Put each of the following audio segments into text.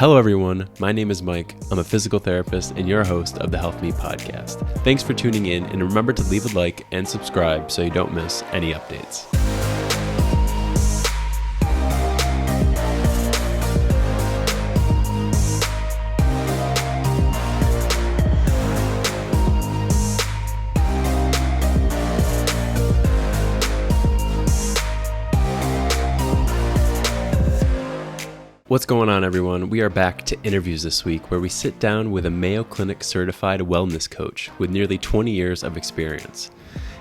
Hello, everyone. My name is Mike. I'm a physical therapist and your host of the Health Me podcast. Thanks for tuning in, and remember to leave a like and subscribe so you don't miss any updates. What's going on, everyone? We are back to interviews this week where we sit down with a Mayo Clinic certified wellness coach with nearly 20 years of experience.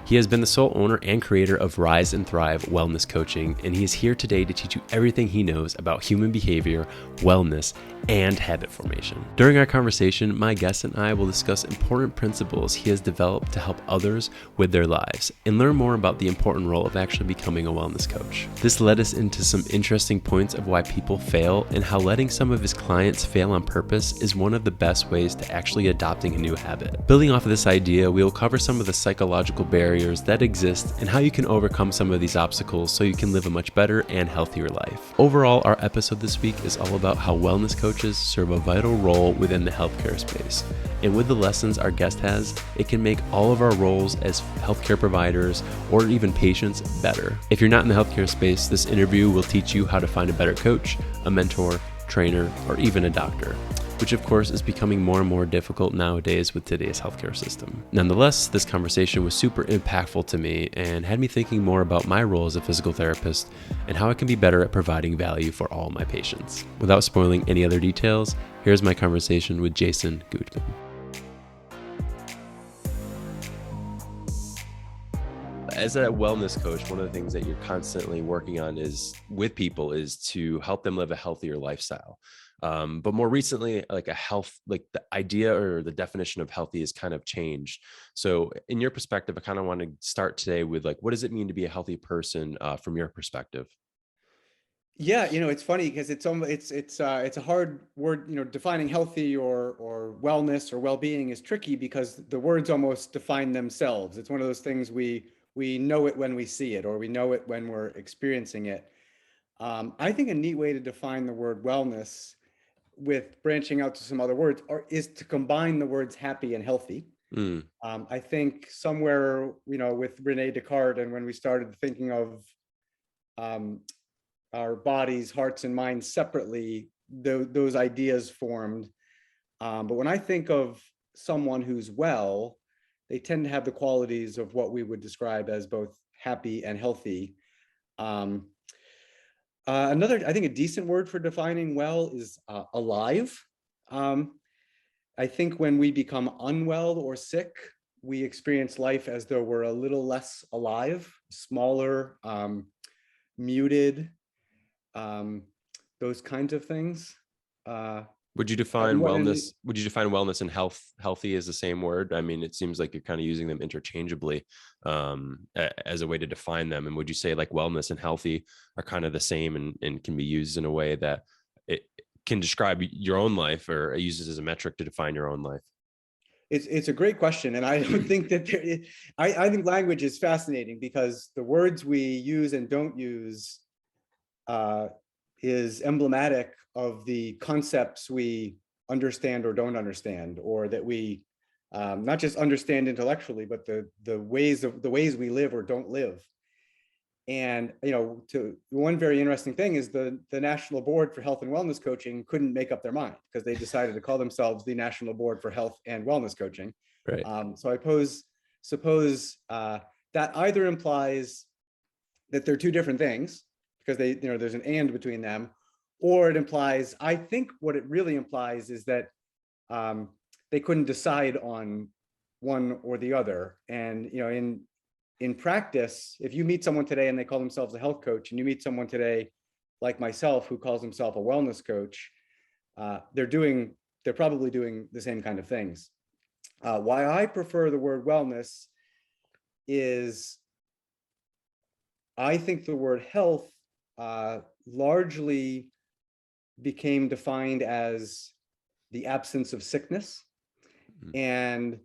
He has been the sole owner and creator of Rise and Thrive Wellness Coaching, and he is here today to teach you everything he knows about human behavior, wellness, and habit formation. During our conversation, my guest and I will discuss important principles he has developed to help others with their lives and learn more about the important role of actually becoming a wellness coach. This led us into some interesting points of why people fail and how letting some of his clients fail on purpose is one of the best ways to actually adopting a new habit. Building off of this idea, we will cover some of the psychological barriers that exist and how you can overcome some of these obstacles so you can live a much better and healthier life. Overall, our episode this week is all about how wellness coaches serve a vital role within the healthcare space. And with the lessons our guest has, it can make all of our roles as healthcare providers or even patients better. If you're not in the healthcare space, this interview will teach you how to find a better coach, a mentor, trainer, or even a doctor, which of course is becoming more and more difficult nowadays with today's healthcare system. Nonetheless, this conversation was super impactful to me and had me thinking more about my role as a physical therapist and how I can be better at providing value for all my patients. Without spoiling any other details, here's my conversation with Jason Gootman. As a wellness coach, one of the things that you're constantly working on is with people is to help them live a healthier lifestyle. But more recently, like the idea or the definition of healthy has kind of changed. So in your perspective, I kind of want to start today with what does it mean to be a healthy person from your perspective? Yeah, it's funny because it's a hard word. Defining healthy or wellness or well-being is tricky because the words almost define themselves. It's one of those things we know it when we see it, or we know it when we're experiencing it. I think a neat way to define the word wellness, with branching out to some other words, is to combine the words happy and healthy. Mm, I think somewhere, with Rene Descartes, and when we started thinking of um, our bodies, hearts, and minds separately, those ideas formed. But when I think of someone who's well, they tend to have the qualities of what we would describe as both happy and healthy. Um, Another, I think, a decent word for defining well is alive. Um, I think when we become unwell or sick, we experience life as though we're a little less alive, smaller, muted, um, those kinds of things. Would you define wellness? Would you define wellness and healthy as the same word? I mean, it seems like you're kind of using them interchangeably as a way to define them. And would you say like wellness and healthy are kind of the same and can be used in a way that it can describe your own life, or uses as a metric to define your own life? It's a great question, and I don't think that I think language is fascinating because the words we use and don't use is emblematic of the concepts we understand or don't understand, or that we not just understand intellectually, but the ways we live or don't live. And to one very interesting thing is the National Board for Health and Wellness Coaching couldn't make up their mind because they decided to call themselves the National Board for Health and Wellness Coaching. Right. So I suppose that either implies that they're two different things because there's an and between them, or it implies, I think what it really implies is that they couldn't decide on one or the other. And in practice, if you meet someone today and they call themselves a health coach, and you meet someone today like myself who calls himself a wellness coach, they're probably doing the same kind of things. Why I prefer the word wellness is I think the word health largely became defined as the absence of sickness, and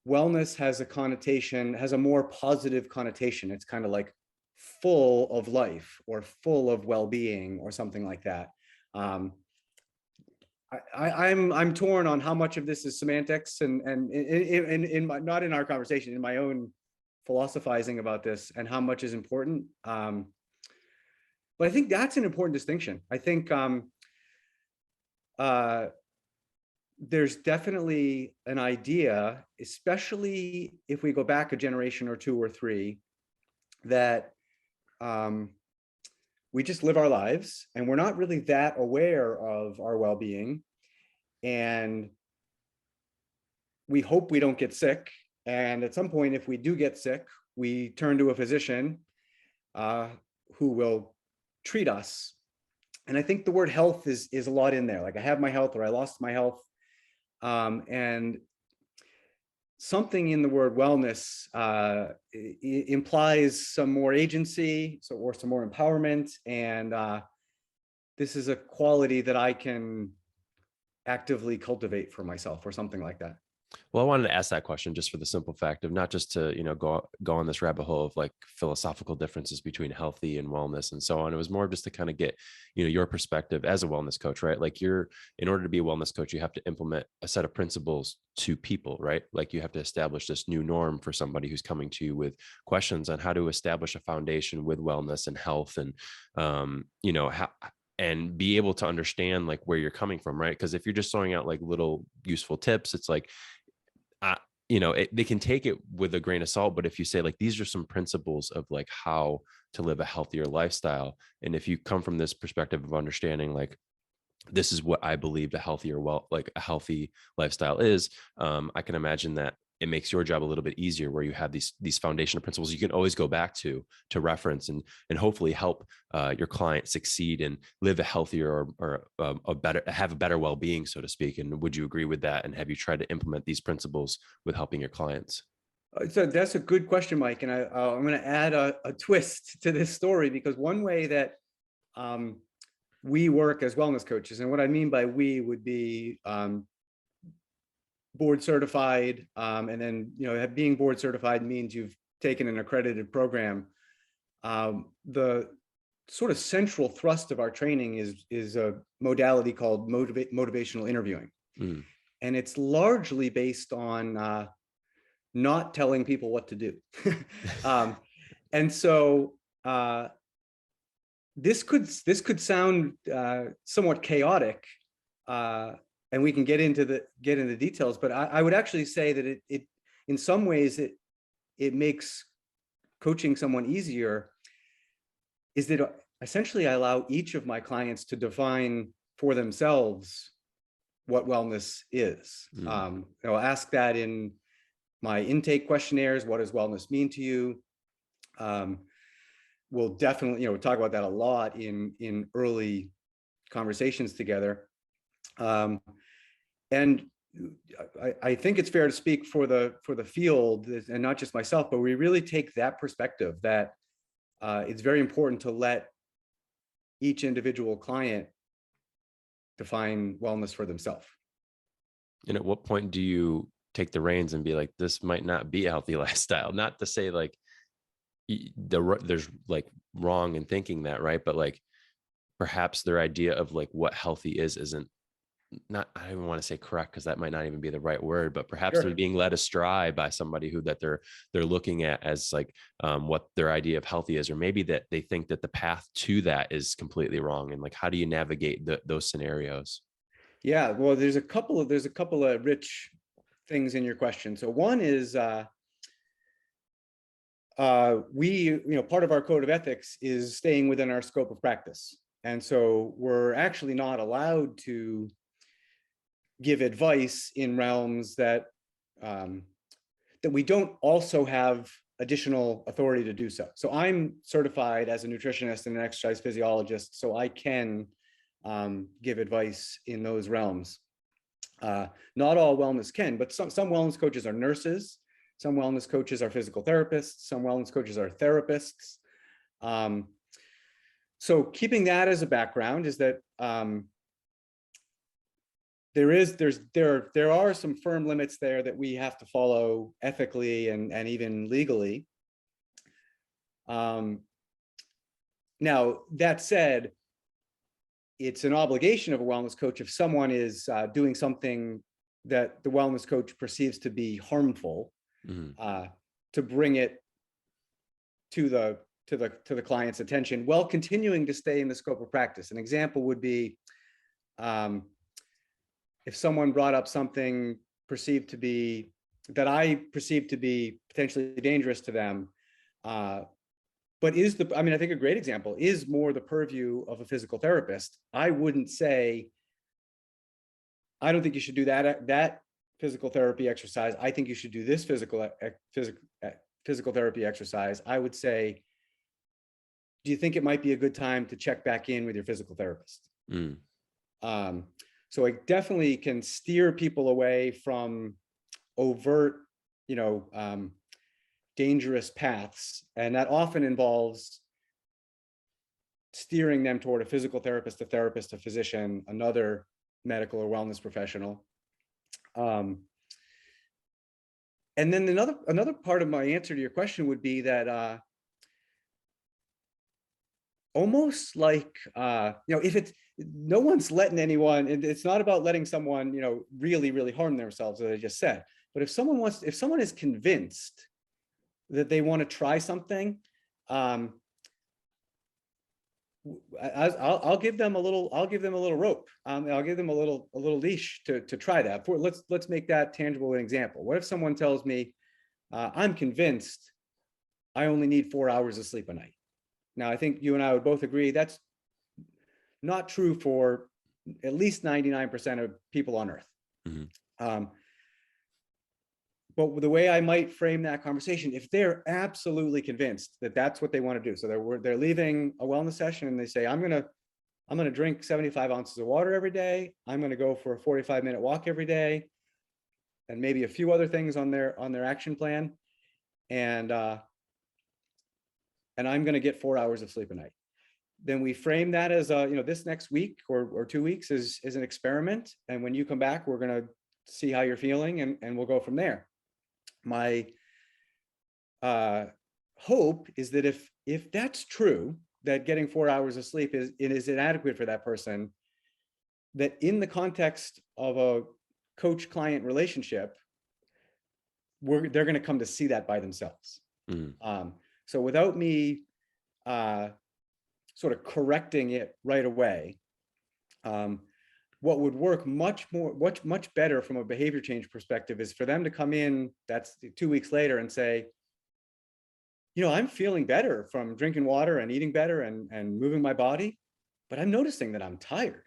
wellness has a more positive connotation. It's kind of like full of life or full of well-being or something like that. I'm torn on how much of this is semantics and in my, not in our conversation, in my own philosophizing about this, and how much is important. But I think that's an important distinction. I think there's definitely an idea, especially if we go back a generation or two or three, that we just live our lives and we're not really that aware of our well-being. And we hope we don't get sick. And at some point, if we do get sick, we turn to a physician who will treat us. And I think the word health is a lot in there. Like, I have my health, or I lost my health. And something in the word wellness implies some more agency, or some more empowerment. And this is a quality that I can actively cultivate for myself, or something like that. Well, I wanted to ask that question just for the simple fact of not just to, go on this rabbit hole of like philosophical differences between healthy and wellness and so on. It was more just to kind of get, your perspective as a wellness coach, right? Like, in order to be a wellness coach, you have to implement a set of principles to people, right? Like, you have to establish this new norm for somebody who's coming to you with questions on how to establish a foundation with wellness and health, and, how, and be able to understand like where you're coming from, right? Because if you're just throwing out like little useful tips, it's like, they can take it with a grain of salt. But if you say like, these are some principles of like how to live a healthier lifestyle, and if you come from this perspective of understanding like, this is what I believe a healthy lifestyle is, I can imagine that it makes your job a little bit easier, where you have these foundational principles you can always go back to reference, and hopefully help your client succeed and live a healthier or have a better well-being, so to speak. And would you agree with that? And have you tried to implement these principles with helping your clients? So that's a good question, Mike. And I'm going to add a twist to this story, because one way that we work as wellness coaches, and what I mean by we would be board certified, and then being board certified means you've taken an accredited program. The sort of central thrust of our training is a modality called motivational interviewing. And it's largely based on not telling people what to do. And so this could sound somewhat chaotic, and we can get into details, but I would actually say that it in some ways it makes coaching someone easier. Is that essentially I allow each of my clients to define for themselves what wellness is. I'll ask that in my intake questionnaires. What does wellness mean to you? We'll definitely, we'll talk about that a lot in early conversations together. And I think it's fair to speak for the field, and not just myself, but we really take that perspective that it's very important to let each individual client define wellness for themselves. And at what point do you take the reins and be like, this might not be a healthy lifestyle? Not to say like there's like wrong in thinking that, right? But like, perhaps their idea of like what healthy isn't, not, I don't even want to say correct, because that might not even be the right word, but perhaps Sure. They're being led astray by somebody that they're looking at as like what their idea of healthy is, or maybe that they think that the path to that is completely wrong. And like, how do you navigate those scenarios? Yeah, well, there's a couple of rich things in your question. So one is we, part of our code of ethics is staying within our scope of practice. And so we're actually not allowed to give advice in realms that we don't also have additional authority to do so. So I'm certified as a nutritionist and an exercise physiologist, so I can give advice in those realms. Not all wellness can, but some wellness coaches are nurses. Some wellness coaches are physical therapists. Some wellness coaches are therapists. So keeping that as a background is that there are some firm limits there that we have to follow ethically and even legally. Now, that said, it's an obligation of a wellness coach if someone is doing something that the wellness coach perceives to be harmful, to bring it to the client's attention while continuing to stay in the scope of practice. An example would be if someone brought up something that I perceive to be potentially dangerous to them, but I think a great example is more the purview of a physical therapist. I wouldn't say, I don't think you should do that physical therapy exercise. I think you should do this physical therapy exercise. I would say, do you think it might be a good time to check back in with your physical therapist? So I definitely can steer people away from overt, dangerous paths. And that often involves steering them toward a physical therapist, a physician, another medical or wellness professional. And then another part of my answer to your question would be that almost like, if it's, no one's letting anyone, it's not about letting someone, really, really harm themselves, as I just said. But if someone is convinced that they want to try something, I'll give them a little rope. I'll give them a little leash to try that. Let's make that tangible an example. What if someone tells me, I'm convinced I only need 4 hours of sleep a night? Now, I think you and I would both agree that's not true for at least 99% of people on Earth. But the way I might frame that conversation, if they're absolutely convinced that that's what they want to do, so they're leaving a wellness session and they say, I'm gonna drink 75 ounces of water every day. I'm gonna go for a 45-minute walk every day, and maybe a few other things on their action plan, and I'm gonna get 4 hours of sleep a night. Then we frame that as this next week or 2 weeks is an experiment, and when you come back, we're gonna see how you're feeling, and we'll go from there. My hope is that if that's true, that getting 4 hours of sleep is inadequate for that person, that in the context of a coach-client relationship, they're going to come to see that by themselves. So without me sort of correcting it right away, what would work much better from a behavior change perspective is for them to come in, that's 2 weeks later, and say, I'm feeling better from drinking water and eating better and moving my body, but I'm noticing that I'm tired.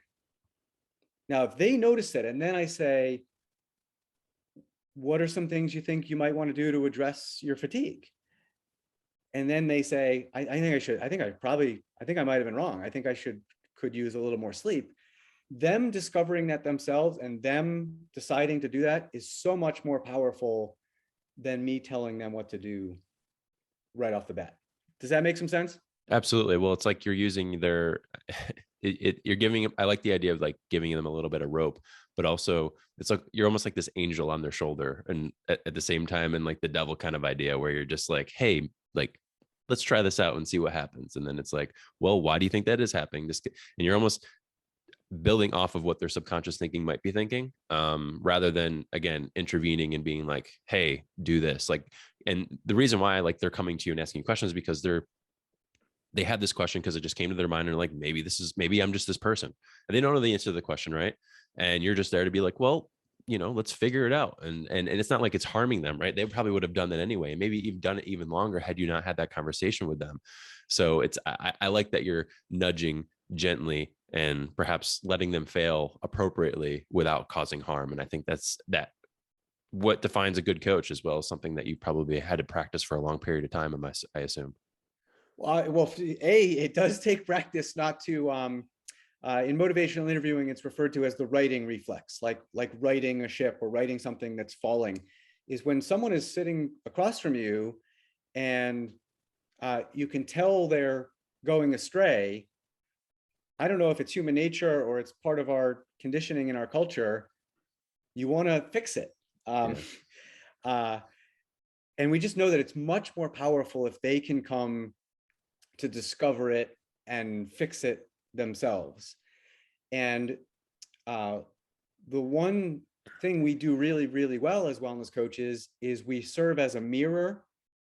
Now, if they notice it, and then I say, what are some things you think you might want to do to address your fatigue? And then they say, I think I might have been wrong. I think I could use a little more sleep. Them discovering that themselves and them deciding to do that is so much more powerful than me telling them what to do right off the bat. Does that make some sense? Absolutely. Well, it's like you're using you're giving, I like the idea of like giving them a little bit of rope, but also it's like, you're almost like this angel on their shoulder. And at the same time, and like the devil kind of idea where you're just like, hey, like, let's try this out and see what happens. And then it's like, well, why do you think that is happening? And you're almost building off of what their subconscious thinking might be thinking, rather than, again, intervening and being like, hey, do this. Like, and the reason why like they're coming to you and asking you questions is because they had this question because it just came to their mind, and like, maybe I'm just this person, and they don't know the answer to the question, right? And you're just there to be like, well, let's figure it out. And it's not like it's harming them, right? They probably would have done that anyway, and maybe you've done it even longer had you not had that conversation with them. So I like that you're nudging gently and perhaps letting them fail appropriately without causing harm. And I think that's what defines a good coach, as well as something that you probably had to practice for a long period of time, I assume. Well, it does take practice not to, in motivational interviewing, it's referred to as the righting reflex, like righting a ship or righting something that's falling, is when someone is sitting across from you and you can tell they're going astray. I don't know if it's human nature or it's part of our conditioning in our culture. You want to fix it. And we just know that it's much more powerful if they can come to discover it and fix it themselves. And the one thing we do really, really well as wellness coaches is we serve as a mirror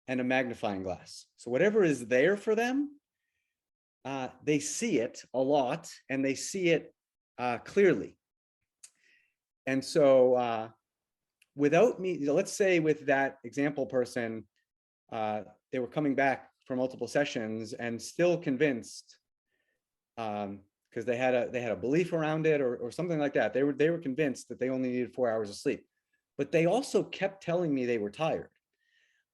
and a magnifying glass. So whatever is there for them, they see it a lot, and they see it clearly. And so without me, let's say with that example person, they were coming back for multiple sessions and still convinced, because they had a belief around it or something like that. They were convinced that they only needed 4 hours of sleep, but they also kept telling me they were tired.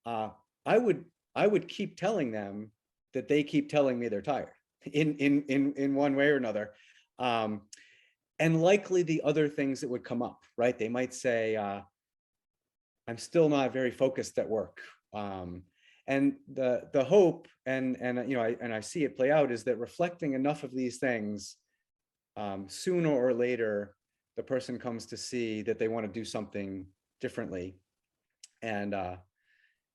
I would keep telling them that they keep telling me they're tired in one way or another. And likely the other things that would come up, right? They might say, I'm still not very focused at work. And the hope, and I see it play out, is that reflecting enough of these things, sooner or later, the person comes to see that they want to do something differently, and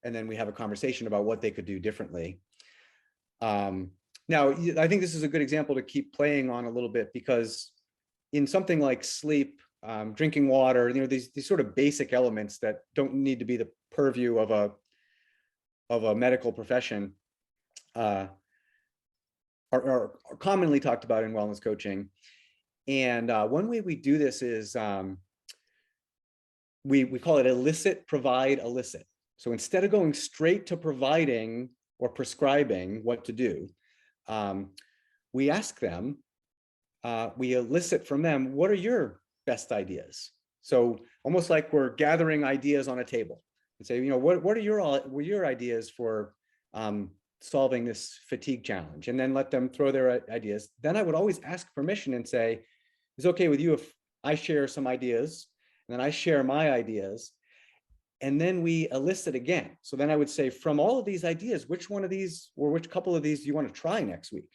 then we have a conversation about what they could do differently. Now, I think this is a good example to keep playing on a little bit, because in something like sleep, drinking water, these sort of basic elements that don't need to be the purview of a medical profession, are commonly talked about in wellness coaching. And one way we do this is we call it elicit, provide, elicit. So instead of going straight to providing or prescribing what to do, we ask them, we elicit from them, what are your best ideas? So almost like we're gathering ideas on a table and say, what are your ideas for solving this fatigue challenge? And then let them throw their ideas. Then I would always ask permission and say, is it okay with you if I share some ideas, and then I share my ideas, and then we elicit again? So then I would say, from all of these ideas, which one of these or which couple of these do you want to try next week?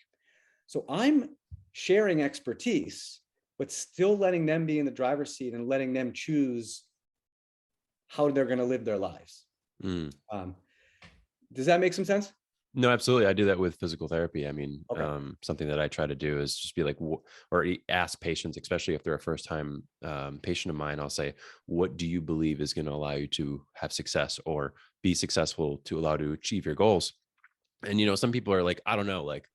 So I'm sharing expertise, but still letting them be in the driver's seat and letting them choose how they're going to live their lives. Does that make some sense? No, absolutely. I do that with physical therapy. I mean, Okay. something that I try to do is just be like, or ask patients, especially if they're a first time patient of mine, I'll say, what do you believe is going to allow you to have success or be successful to allow you to achieve your goals? And, some people are like, I don't know, like,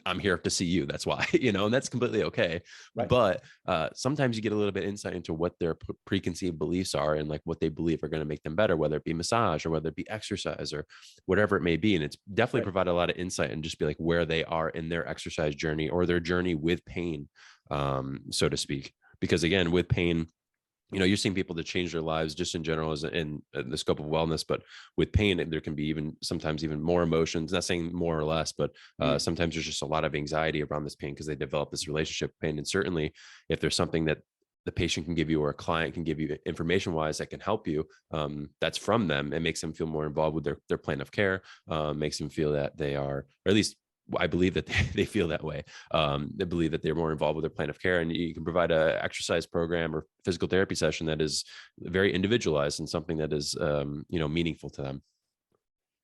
I'm here to see you. That's why, and that's completely okay. Right. But sometimes you get a little bit insight into what their preconceived beliefs are and like what they believe are going to make them better, whether it be massage or whether it be exercise or whatever it may be. And it's definitely provided a lot of insight and just be like where they are in their exercise journey or their journey with pain, so to speak. Because again, with pain, you're seeing people that change their lives just in general as in the scope of wellness, but with pain, there can be sometimes even more emotions, not saying more or less, but sometimes there's just a lot of anxiety around this pain because they develop this relationship with pain. And certainly if there's something that the patient can give you or a client can give you information wise that can help you, that's from them. It makes them feel more involved with their plan of care, makes them feel that they are, or at least I believe that they feel that way. They believe that they're more involved with their plan of care, and you can provide a exercise program or physical therapy session that is very individualized and something that is, meaningful to them.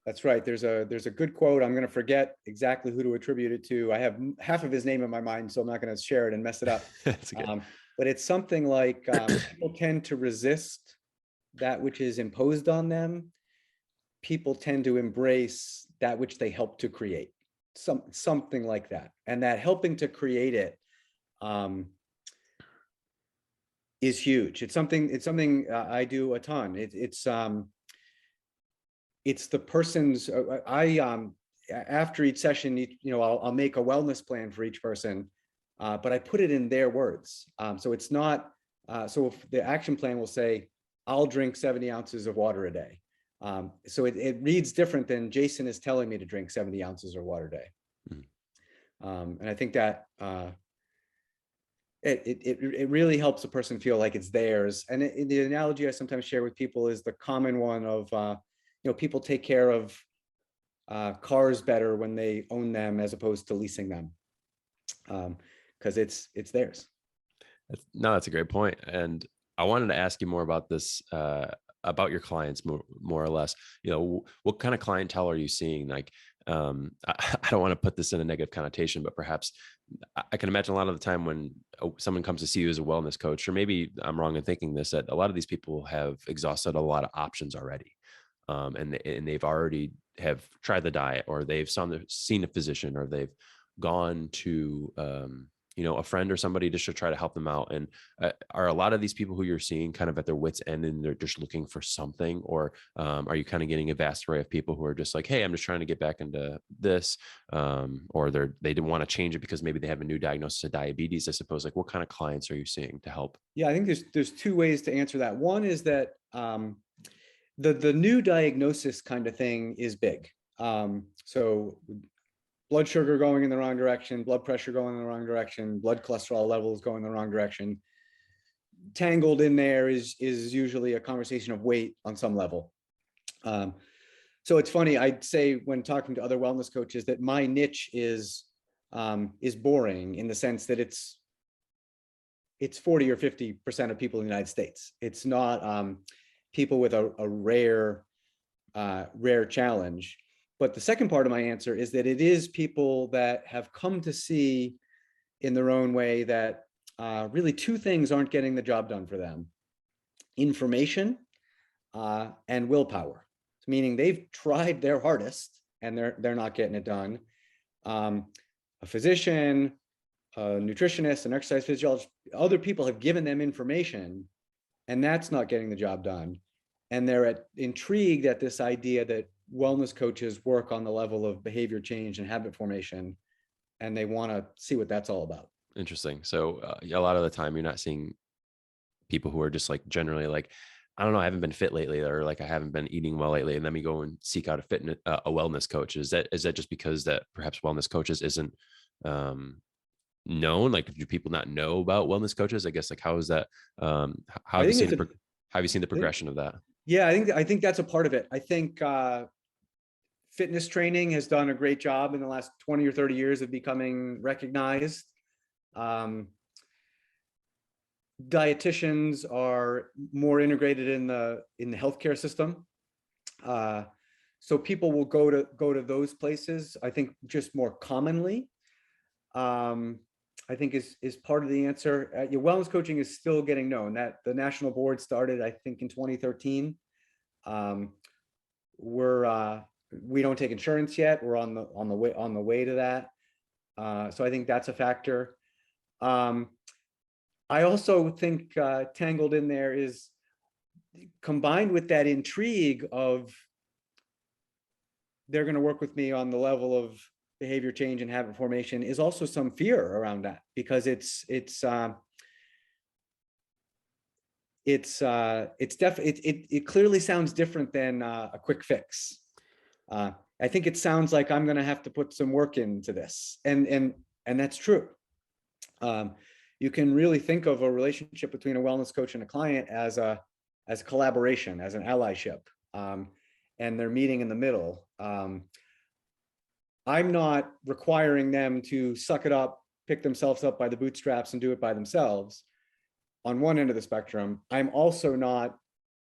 That's right. There's a good quote. I'm going to forget exactly who to attribute it to. I have half of his name in my mind, so I'm not going to share it and mess it up. But it's something like, people tend to resist that which is imposed on them. People tend to embrace that which they help to create. Something like that. And that helping to create it is huge. It's something I do a ton. It's the person's, after each session, I'll make a wellness plan for each person, but I put it in their words. So it's not, so if the action plan will say, I'll drink 70 ounces of water a day. So it reads different than Jason is telling me to drink 70 ounces of water a day. Mm-hmm. And I think that it really helps a person feel like it's theirs. And the analogy I sometimes share with people is the common one of, people take care of cars better when they own them as opposed to leasing them, because it's theirs. No, that's a great point. And I wanted to ask you more about this, about your clients more or less. What kind of clientele are you seeing? Like, I don't want to put this in a negative connotation, but perhaps I can imagine a lot of the time when someone comes to see you as a wellness coach, or maybe I'm wrong in thinking this, that a lot of these people have exhausted a lot of options already. And they've already have tried the diet, or they've seen a physician, or they've gone to, a friend or somebody just to try to help them out. And are a lot of these people who you're seeing kind of at their wits end and they're just looking for something, or are you kind of getting a vast array of people who are just like, hey, I'm just trying to get back into this, or they didn't want to change it because maybe they have a new diagnosis of diabetes, I suppose? Like, what kind of clients are you seeing to help? Yeah, I think there's two ways to answer that. One is that the new diagnosis kind of thing is big. So blood sugar going in the wrong direction, blood pressure going in the wrong direction, blood cholesterol levels going in the wrong direction. Tangled in there is usually a conversation of weight on some level. So it's funny, I'd say when talking to other wellness coaches that my niche is boring, in the sense that it's 40 or 50% of people in the United States. It's not people with a rare challenge. But the second part of my answer is that it is people that have come to see in their own way that really two things aren't getting the job done for them: information and willpower. Meaning they've tried their hardest and they're not getting it done. A physician, a nutritionist, an exercise physiologist, other people have given them information, and that's not getting the job done. And they're intrigued at this idea that wellness coaches work on the level of behavior change and habit formation, and they want to see what that's all about. Interesting. So a lot of the time you're not seeing people who are just like generally like, I don't know, I haven't been fit lately, or like I haven't been eating well lately, and let me go and seek out a wellness coach. Is that just because that perhaps wellness coaches isn't known? Like, do people not know about wellness coaches? I guess, like, how is that? How I have you think seen it's a, how have you seen the progression of that? yeah, I think that's a part of it. I think fitness training has done a great job in the last 20 or 30 years of becoming recognized. Dietitians are more integrated in the healthcare system. So people will go to those places, I think, just more commonly. I think is part of the answer. Your wellness coaching is still getting known. That the national board started, I think, in 2013. We don't take insurance yet. We're on the way to that. So I think that's a factor. I also think tangled in there is, combined with that intrigue of they're going to work with me on the level of behavior change and habit formation, is also some fear around that, because it clearly sounds different than a quick fix. I think it sounds like I'm going to have to put some work into this, and that's true. You can really think of a relationship between a wellness coach and a client as a collaboration, as an allyship, and they're meeting in the middle. I'm not requiring them to suck it up, pick themselves up by the bootstraps and do it by themselves. On one end of the spectrum, I'm also not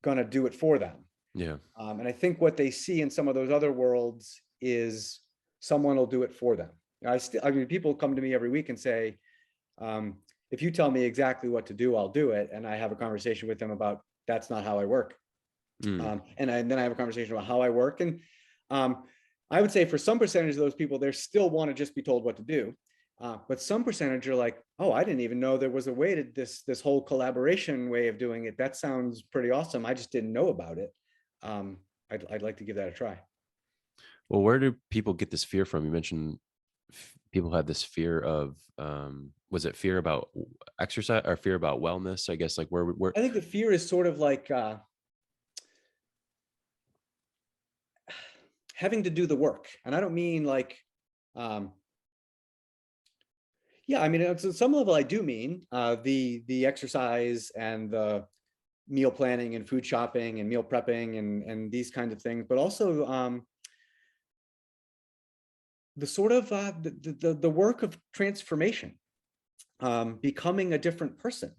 going to do it for them. Yeah. And I think what they see in some of those other worlds is someone will do it for them. I mean, people come to me every week and say, if you tell me exactly what to do, I'll do it. And I have a conversation with them about, that's not how I work. And then I have a conversation about how I work. And I would say for some percentage of those people, they still want to just be told what to do. But some percentage are like, oh, I didn't even know there was a way to this whole collaboration way of doing it. That sounds pretty awesome. I just didn't know about it. I'd like to give that a try. Well, where do people get this fear from? You mentioned people have this fear of, was it fear about exercise or fear about wellness? I guess, like, where I think the fear is sort of like having to do the work. And I don't mean like, yeah, I mean, at some level, I do mean the exercise and the meal planning and food shopping and meal prepping and these kinds of things, but also the sort of the work of transformation, becoming a different person,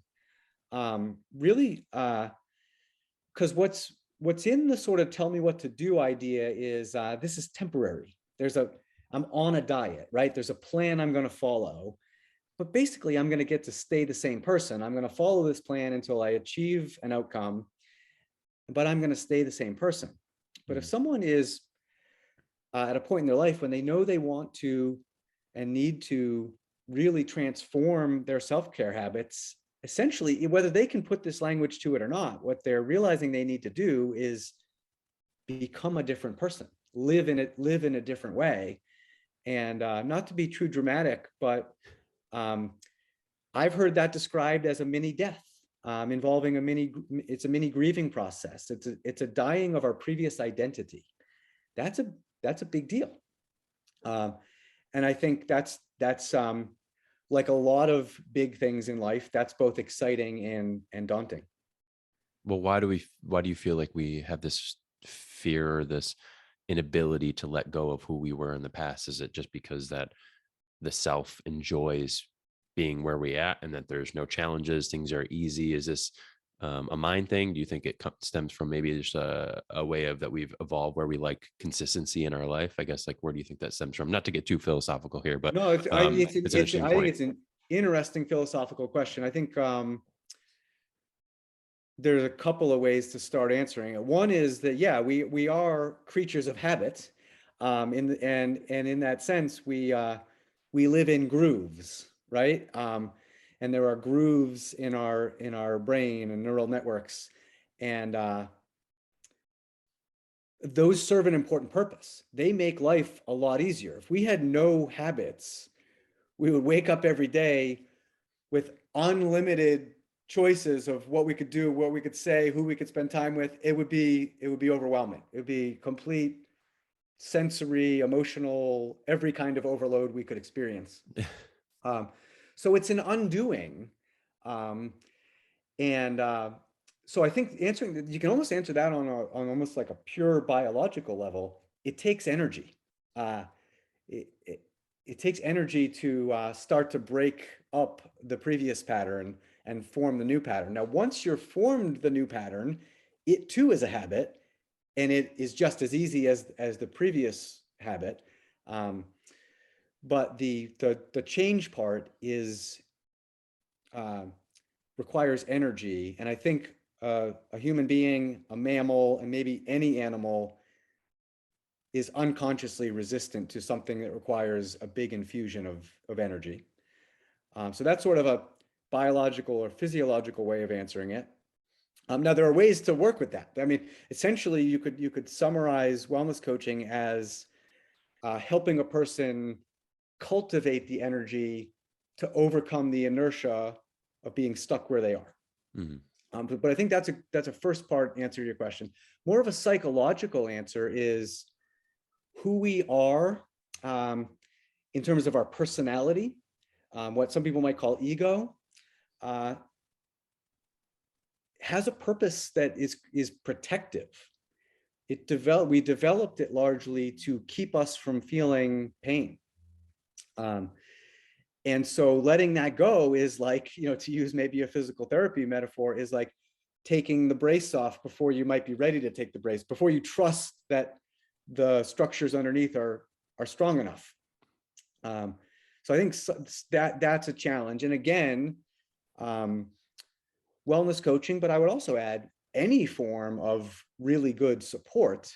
really, because what's in the sort of tell me what to do idea is this is temporary. I'm on a diet, right? There's a plan I'm going to follow, but basically I'm going to get to stay the same person. I'm going to follow this plan until I achieve an outcome, but I'm going to stay the same person. But if someone is at a point in their life when they know they want to and need to really transform their self-care habits, essentially, whether they can put this language to it or not, what they're realizing they need to do is become a different person, live in a different way. And not to be too dramatic, but I've heard that described as a mini death, involving it's a mini grieving process. It's a dying of our previous identity. That's a big deal. And I think that's like a lot of big things in life, that's both exciting and daunting. Well, why do you feel like we have this fear, or this inability to let go of who we were in the past? Is it just because that the self enjoys being where we at, and that there's no challenges, things are easy? Is this a mind thing? Do you think it stems from maybe just a way of that we've evolved where we like consistency in our life? I guess, like, where do you think that stems from? Not to get too philosophical here, but No, it's an interesting I think point. it's an interesting philosophical question. I think there's a couple of ways to start answering it. One is that, yeah, we are creatures of habit, and in that sense, we live in grooves, right? And there are grooves in our brain and neural networks, and those serve an important purpose. They make life a lot easier. If we had no habits, we would wake up every day with unlimited choices of what we could do, what we could say, who we could spend time with. It would be overwhelming. It would be complete sensory, emotional, every kind of overload we could experience. So it's an undoing. And so I think you can almost answer that on almost like a pure biological level. It takes energy. It takes energy to start to break up the previous pattern and form the new pattern. Now, once you're formed the new pattern, it too is a habit, and it is just as easy as the previous habit. But the change part is requires energy, and I think a human being, a mammal, and maybe any animal is unconsciously resistant to something that requires a big infusion of energy. So that's sort of a biological or physiological way of answering it. Now, there are ways to work with that. I mean, essentially, you could summarize wellness coaching as helping a person cultivate the energy to overcome the inertia of being stuck where they are. Mm-hmm. But I think that's a first part answer to your question. More of a psychological answer is who we are in terms of our personality, what some people might call ego, has a purpose that is protective. We developed it largely to keep us from feeling pain. And so letting that go is like, to use maybe a physical therapy metaphor, is like taking the brace off before you might be ready to take the brace, before you trust that the structures underneath are strong enough. So I think that's a challenge. And again, wellness coaching, but I would also add any form of really good support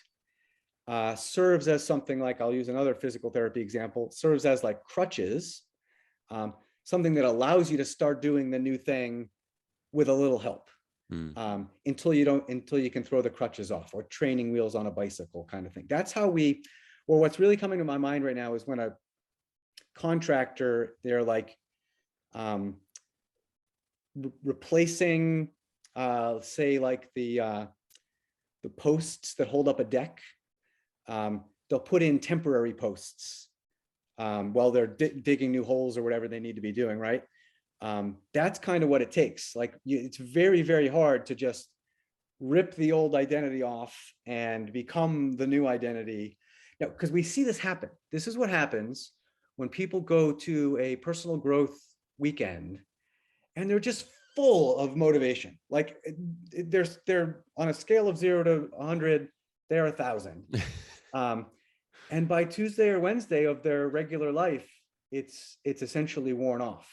serves as something like, I'll use another physical therapy example, serves as like crutches, something that allows you to start doing the new thing with a little help. Until you can throw the crutches off, or training wheels on a bicycle kind of thing. That's how what's really coming to my mind right now is when a contractor, they're like replacing, say like the posts that hold up a deck. They'll put in temporary posts while they're digging new holes or whatever they need to be doing, right? That's kind of what it takes. Like it's very, very hard to just rip the old identity off and become the new identity. Now, because we see this happen. This is what happens when people go to a personal growth weekend and they're just full of motivation. Like they're on a scale of 0 to 100, they're 1,000. And by Tuesday or Wednesday of their regular life, it's essentially worn off.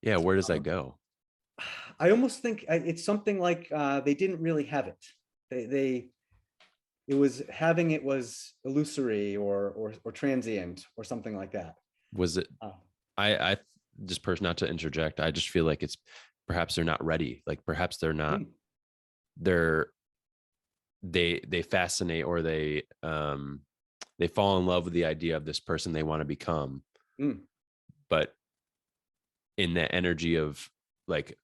Yeah, where does that Um, go? I almost think it's something like they didn't really have it. They it was having it was illusory or transient or something like that. Was it Uh, I just person not to interject. I just feel like it's perhaps they're not ready. Like perhaps they're not mm, they're they fascinate or they fall in love with the idea of this person they want to become, mm, but in that energy of like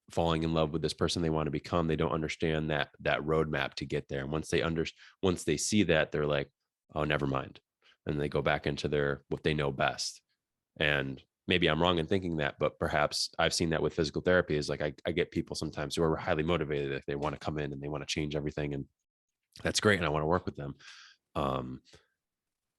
falling in love with this person they want to become, they don't understand that roadmap to get there. And once they see that, they're like, oh, never mind, and they go back into their what they know best. And maybe I'm wrong in thinking that, but perhaps I've seen that with physical therapy is like I get people sometimes who are highly motivated if they want to come in and they want to change everything, and that's great, and I want to work with them. um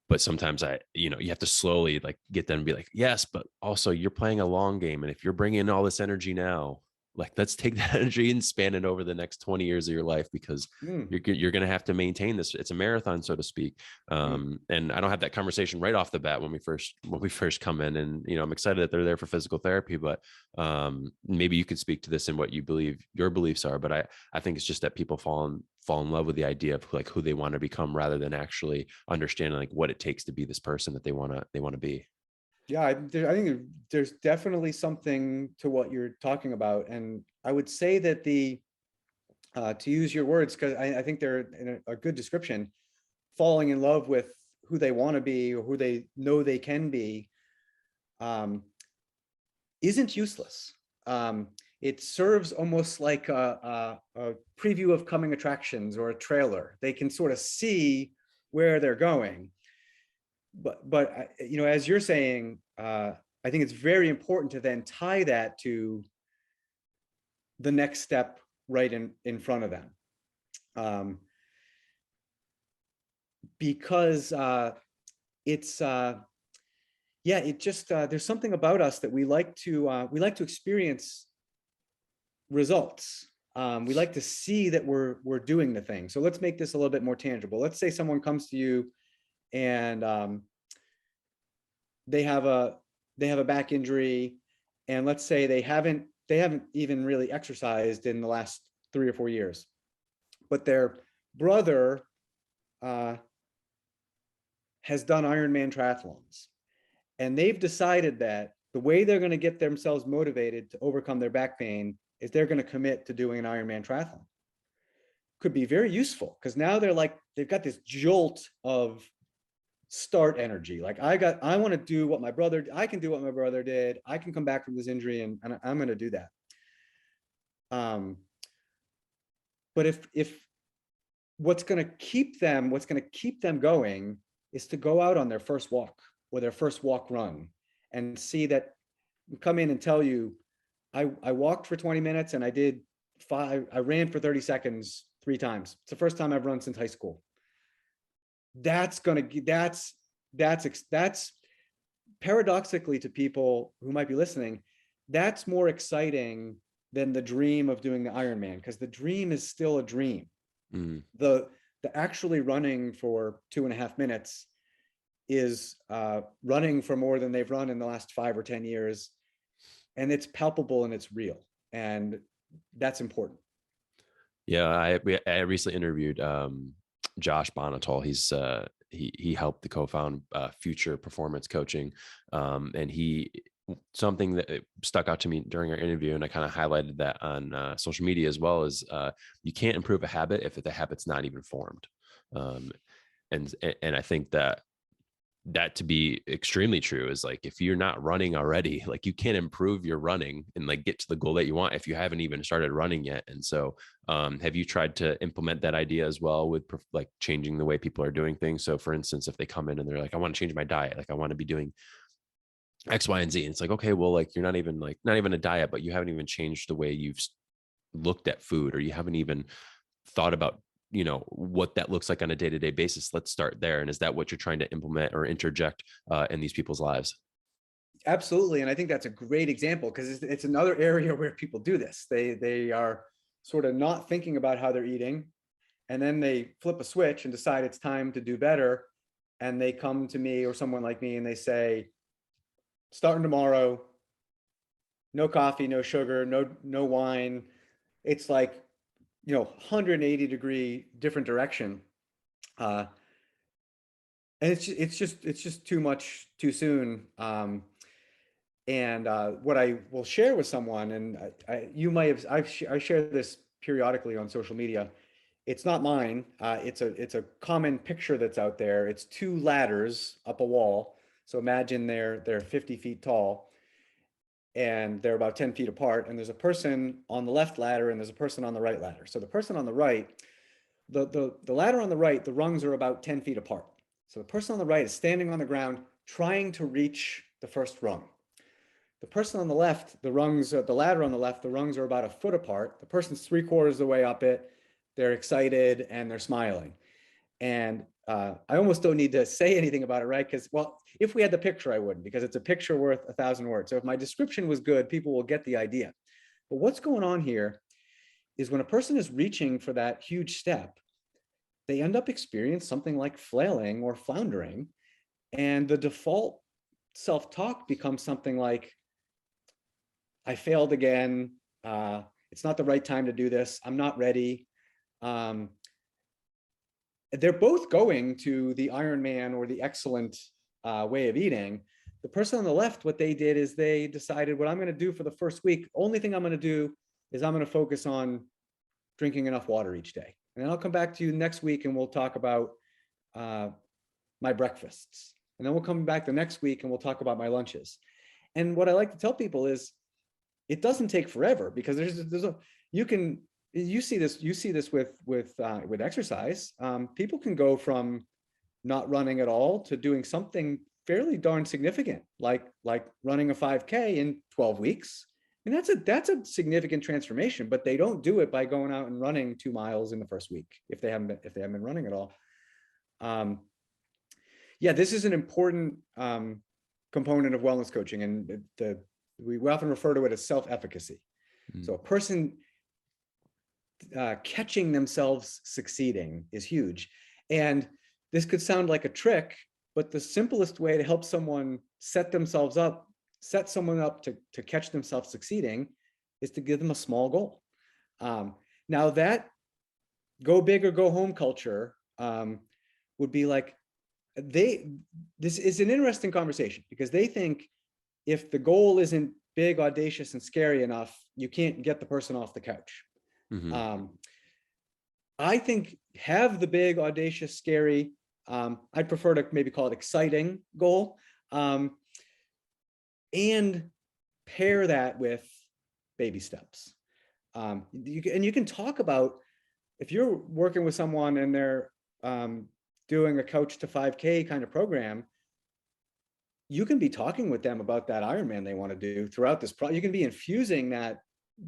but sometimes you have to slowly like get them to be like, yes, but also you're playing a long game, and if you're bringing in all this energy now, like let's take that energy and span it over the next 20 years of your life, because mm, you're going to have to maintain this. It's a marathon, so to speak. mm. And I don't have that conversation right off the bat when we first come in, and I'm excited that they're there for physical therapy, but maybe you could speak to this and what you believe your beliefs are. But I think it's just that people fall in love with the idea of like who they want to become, rather than actually understanding like what it takes to be this person that they want to be. Yeah, I think there's definitely something to what you're talking about, and I would say that to use your words, because I think they're in a good description, falling in love with who they want to be or who they know they can be, um, isn't useless. Um, it serves almost like a preview of coming attractions or a trailer. They can sort of see where they're going. But as you're saying, I think it's very important to then tie that to the next step right in front of them. Um, because it's yeah, it just there's something about us that we like to experience results. We like to see that we're doing the thing. So let's make this a little bit more tangible. Let's say someone comes to you and they have a they have a back injury, and let's say they haven't even really exercised in the last 3 or 4 years, but their brother uh, has done Ironman triathlons, and they've decided that the way they're going to get themselves motivated to overcome their back pain is they're going to commit to doing an Ironman triathlon. Could be very useful because now they've got this jolt of start energy. Like I want to do what my brother, I can do what my brother did. I can come back from this injury and I'm going to do that. Um, but if what's going to keep them going is to go out on their first walk or their first walk run and see that, come in and tell you, I walked for 20 minutes and I ran for 30 seconds 3 times. It's the first time I've run since high school. That's going to, that's paradoxically, to people who might be listening, that's more exciting than the dream of doing the Ironman, because the dream is still a dream. Mm. The actually running for 2.5 minutes is running for more than they've run in the last 5 or 10 years, and it's palpable and it's real, and that's important. Yeah, I recently interviewed Josh Bonatol. He helped to co-found Future Performance Coaching, and he something that stuck out to me during our interview, and I kind of highlighted that on social media as well, is you can't improve a habit if the habit's not even formed. Um, and I think that to be extremely true is like, if you're not running already, like you can't improve your running and like get to the goal that you want if you haven't even started running yet. And so have you tried to implement that idea as well with like changing the way people are doing things? So for instance, if they come in and they're like, I want to change my diet, like I want to be doing X, Y, and Z, and it's like, okay, well, like you're not even a diet, but you haven't even changed the way you've looked at food, or you haven't even thought about what that looks like on a day-to-day basis. Let's start there. And is that what you're trying to implement or interject in these people's lives? Absolutely, and I think that's a great example, because it's another area where people do this. They are sort of not thinking about how they're eating, and then they flip a switch and decide it's time to do better, and they come to me or someone like me and they say, starting tomorrow, no coffee, no sugar, no wine. It's like, 180-degree different direction. Uh, and it's just too much too soon. And what I will share with someone, and you might have, I share this periodically on social media. It's not mine. It's a common picture that's out there. It's two ladders up a wall. So imagine they're 50 feet tall and they're about 10 feet apart. And there's a person on the left ladder and there's a person on the right ladder. So the person on the right, the ladder on the right, the rungs are about 10 feet apart. So the person on the right is standing on the ground trying to reach the first rung. The person on the left, the ladder on the left, the rungs are about a foot apart. The person's 3/4 of the way up it. They're excited and they're smiling. And I almost don't need to say anything about it, right? Because, well, if we had the picture, I wouldn't, because it's a picture worth 1,000 words. So if my description was good, people will get the idea. But what's going on here is when a person is reaching for that huge step, they end up experiencing something like flailing or floundering. And the default self-talk becomes something like, I failed again. It's not the right time to do this. I'm not ready. They're both going to the Ironman or the excellent way of eating. The person on the left, what they did is they decided what I'm going to do for the first week. Only thing I'm going to do is I'm going to focus on drinking enough water each day. And then I'll come back to you next week and we'll talk about my breakfasts. And then we'll come back the next week and we'll talk about my lunches. And what I like to tell people is it doesn't take forever, because you see this with exercise. People can go from not running at all to doing something fairly darn significant, like running a 5K in 12 weeks. And that's a significant transformation, but they don't do it by going out and running 2 miles in the first week if they haven't been running at all. Yeah, this is an important component of wellness coaching, and we often refer to it as self-efficacy. So a person catching themselves succeeding is huge. And this could sound like a trick, but the simplest way to help someone set someone up to catch themselves succeeding is to give them a small goal. Now that go big or go home culture would be like, this is an interesting conversation, because they think if the goal isn't big, audacious, and scary enough, you can't get the person off the couch. Mm-hmm. I think have the big, audacious, scary, I'd prefer to maybe call it exciting goal, and pair that with baby steps. You can talk about, if you're working with someone and they're doing a Couch to 5K kind of program, you can be talking with them about that Ironman they want to do throughout this you can be infusing that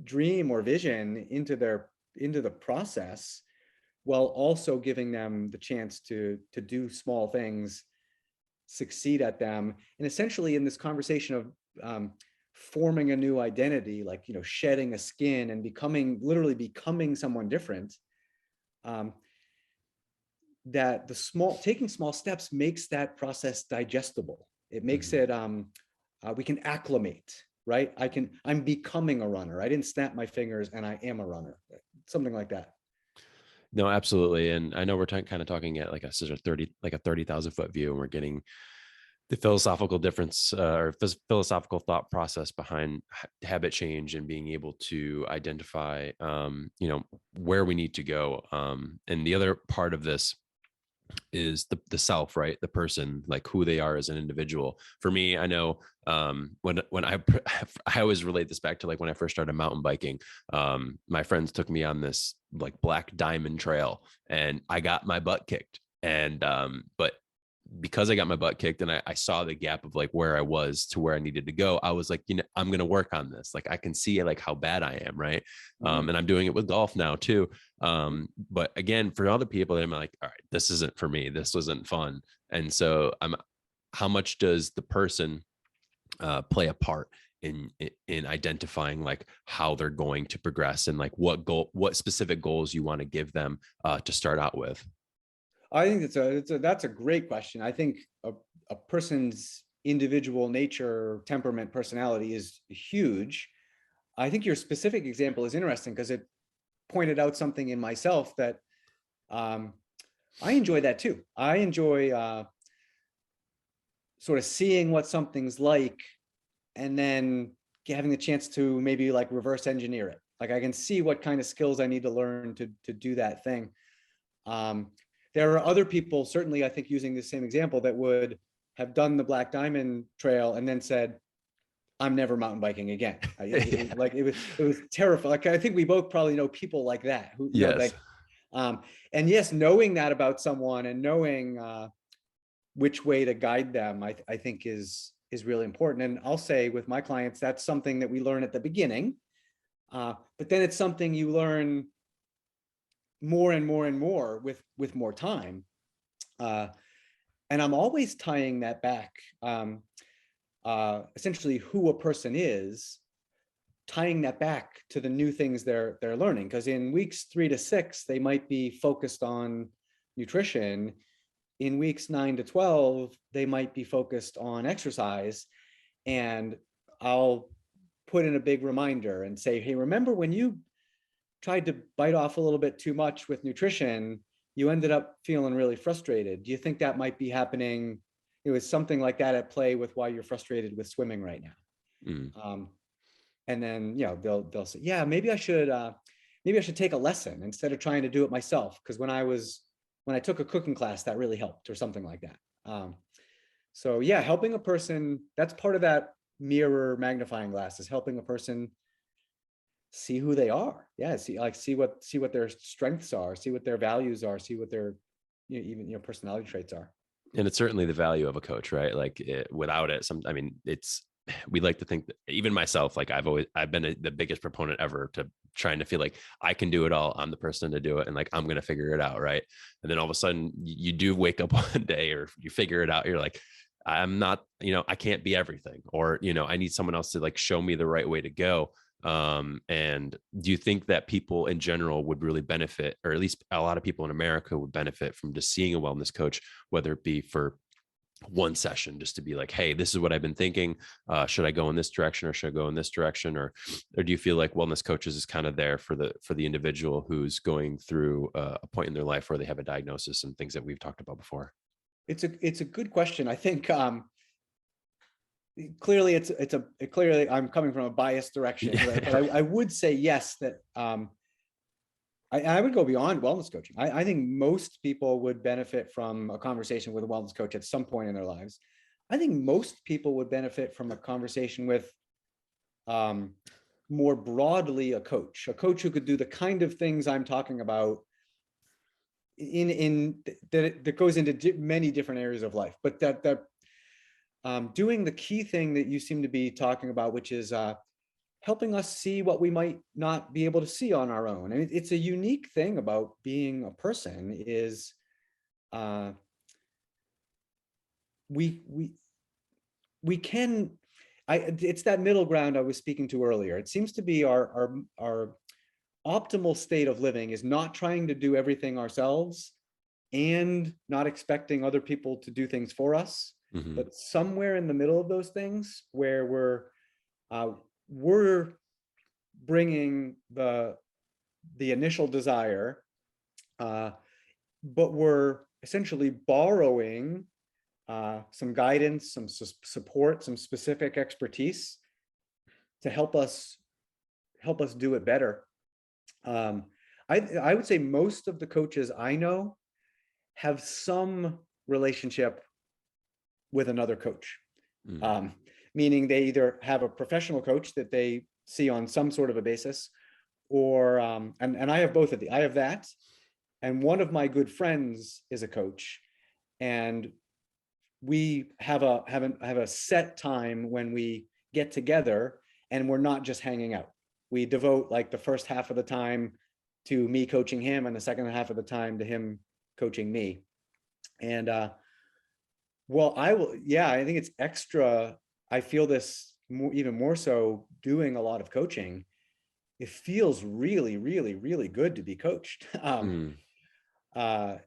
dream or vision into the process, while also giving them the chance to do small things, succeed at them. And essentially in this conversation of forming a new identity, like, shedding a skin and literally becoming someone different, that taking small steps makes that process digestible. It makes it, we can acclimate, right? I'm becoming a runner. I didn't snap my fingers and I am a runner, something like that. No, absolutely. And I know we're kind of talking at like a 30,000 foot view, and we're getting the philosophical difference or philosophical thought process behind habit change and being able to identify, where we need to go. And the other part of this is the self, right? The person, like who they are as an individual. For me, I know when I always relate this back to like when I first started mountain biking. My friends took me on this like black diamond trail and I got my butt kicked. And but because I got my butt kicked and I saw the gap of like where I was to where I needed to go, I was like, I'm going to work on this. Like I can see like how bad I am. Right. Mm-hmm. And I'm doing it with golf now too. But again, for other people, I'm like, all right, this isn't for me. This wasn't fun. And so how much does the person play a part in identifying like how they're going to progress and like what specific goals you want to give them to start out with? I think that's a great question. I think a person's individual nature, temperament, personality is huge. I think your specific example is interesting because it pointed out something in myself that um, I enjoy that too. I enjoy sort of seeing what something's like and then having the chance to maybe like reverse engineer it. Like I can see what kind of skills I need to learn to do that thing. Um, there are other people, certainly, I think, using the same example, that would have done the Black Diamond Trail and then said, "I'm never mountain biking again." Yeah. Like it was terrifying. Like I think we both probably know people like that who, Yes. like, and yes, knowing that about someone and knowing which way to guide them, I think is really important. And I'll say with my clients, that's something that we learn at the beginning, but then it's something you learn more and more and more with more time. Uh, and I'm always tying that back, essentially who a person is, tying that back to the new things they're learning. Because in weeks 3 to 6, they might be focused on nutrition. In weeks 9 to 12, they might be focused on exercise. And I'll put in a big reminder and say, hey, remember when you tried to bite off a little bit too much with nutrition, you ended up feeling really frustrated. Do you think that might be happening? It was something like that at play with why you're frustrated with swimming right now. Mm. And then, they'll say, yeah, maybe I should take a lesson instead of trying to do it myself. Because when I took a cooking class, that really helped, or something like that. So yeah, helping a person, that's part of that mirror magnifying glass, is helping a person see who they are. Yeah, see what their strengths are, see what their values are, see what their even personality traits are. And it's certainly the value of a coach, right? Like without it, we like to think that, even myself, like I've been the biggest proponent ever to trying to feel like I can do it all. I'm the person to do it. And like, I'm going to figure it out. Right. And then all of a sudden you do wake up one day or you figure it out. You're like, I'm not, I can't be everything, or, I need someone else to like show me the right way to go. And do you think that people in general would really benefit, or at least a lot of people in America would benefit from just seeing a wellness coach, whether it be for one session, just to be like, hey, this is what I've been thinking. Should I go in this direction, or should I go in this direction? Or do you feel like wellness coaches is kind of there for the individual who's going through a point in their life where they have a diagnosis and things that we've talked about before? It's a good question. I think clearly clearly I'm coming from a biased direction, right? But I would say yes, that I would go beyond wellness coaching. I think most people would benefit from a conversation with a wellness coach at some point in their lives. I think most people would benefit from a conversation with more broadly a coach who could do the kind of things I'm talking about in that goes into many different areas of life, but that doing the key thing that you seem to be talking about, which is helping us see what we might not be able to see on our own. And it's a unique thing about being a person is we can, it's that middle ground I was speaking to earlier. It seems to be our optimal state of living is not trying to do everything ourselves and not expecting other people to do things for us, Mm-hmm. but somewhere in the middle of those things where we're bringing the initial desire, but we're essentially borrowing some guidance, some support, some specific expertise to help us do it better. I would say most of the coaches I know have some relationship with another coach, Mm-hmm. meaning they either have a professional coach that they see on some sort of a basis, or and I have both of the. I have that, and one of my good friends is a coach, and we have a set time when we get together, and we're not just hanging out. We devote like the first half of the time to me coaching him, and the second half of the time to him coaching me. And well, I think it's extra. I feel this even more so doing a lot of coaching. It feels really, really, really good to be coached. Mm.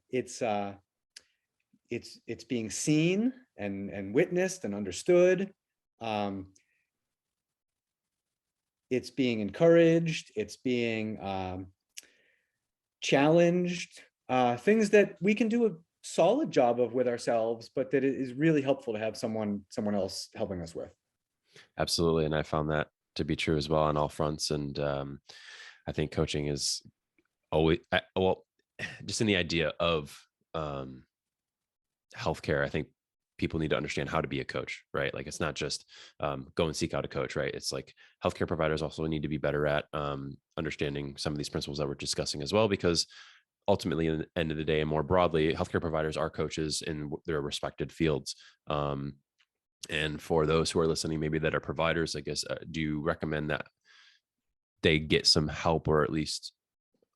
It's it's being seen and witnessed and understood. It's being encouraged. It's being challenged. Things that we can do a solid job of with ourselves, but that it is really helpful to have someone else helping us with. Absolutely. And I found that to be true as well on all fronts. And I think coaching is always, well, just in the idea of healthcare, I think people need to understand how to be a coach, right? Like it's not just go and seek out a coach, right? It's like healthcare providers also need to be better at understanding some of these principles that we're discussing as well, because ultimately, in the end of the day, and more broadly, healthcare providers are coaches in their respected fields. And for those who are listening, maybe that are providers, I guess, do you recommend that they get some help or at least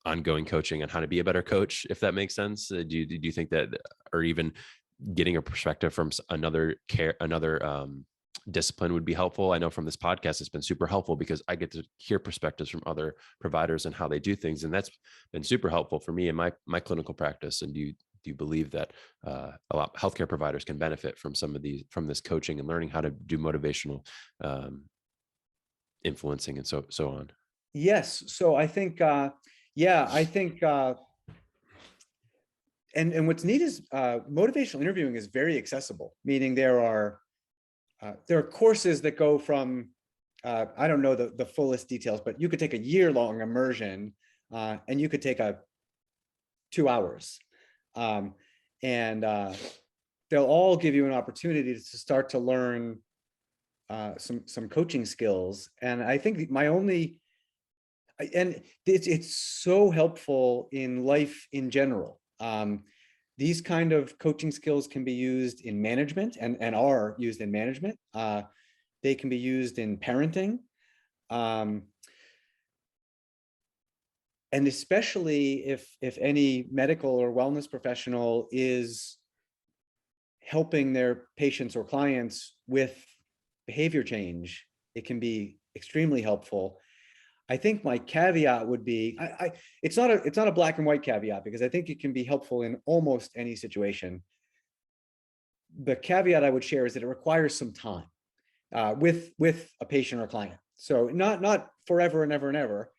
ongoing coaching on how to be a better coach, if that makes sense? Do you think that, or even getting a perspective from another discipline would be helpful? I know from this podcast, it's been super helpful because I get to hear perspectives from other providers and how they do things. And that's been super helpful for me in my clinical practice. And do you believe that a lot of healthcare providers can benefit from from this coaching and learning how to do motivational influencing and so on? Yes. So I think, I think, and what's neat is motivational interviewing is very accessible, meaning there are courses that go from, I don't know the fullest details, but you could take a year-long immersion and you could take 2 hours. And they'll all give you an opportunity to start to learn some coaching skills. And I think it's so helpful in life in general. These kind of coaching skills can be used in management and are used in management. They can be used in parenting. And especially if any medical or wellness professional is helping their patients or clients with behavior change, it can be extremely helpful. I think my caveat would be, it's not a black and white caveat, because I think it can be helpful in almost any situation. The caveat I would share is that it requires some time with a patient or client. So not forever and ever and ever,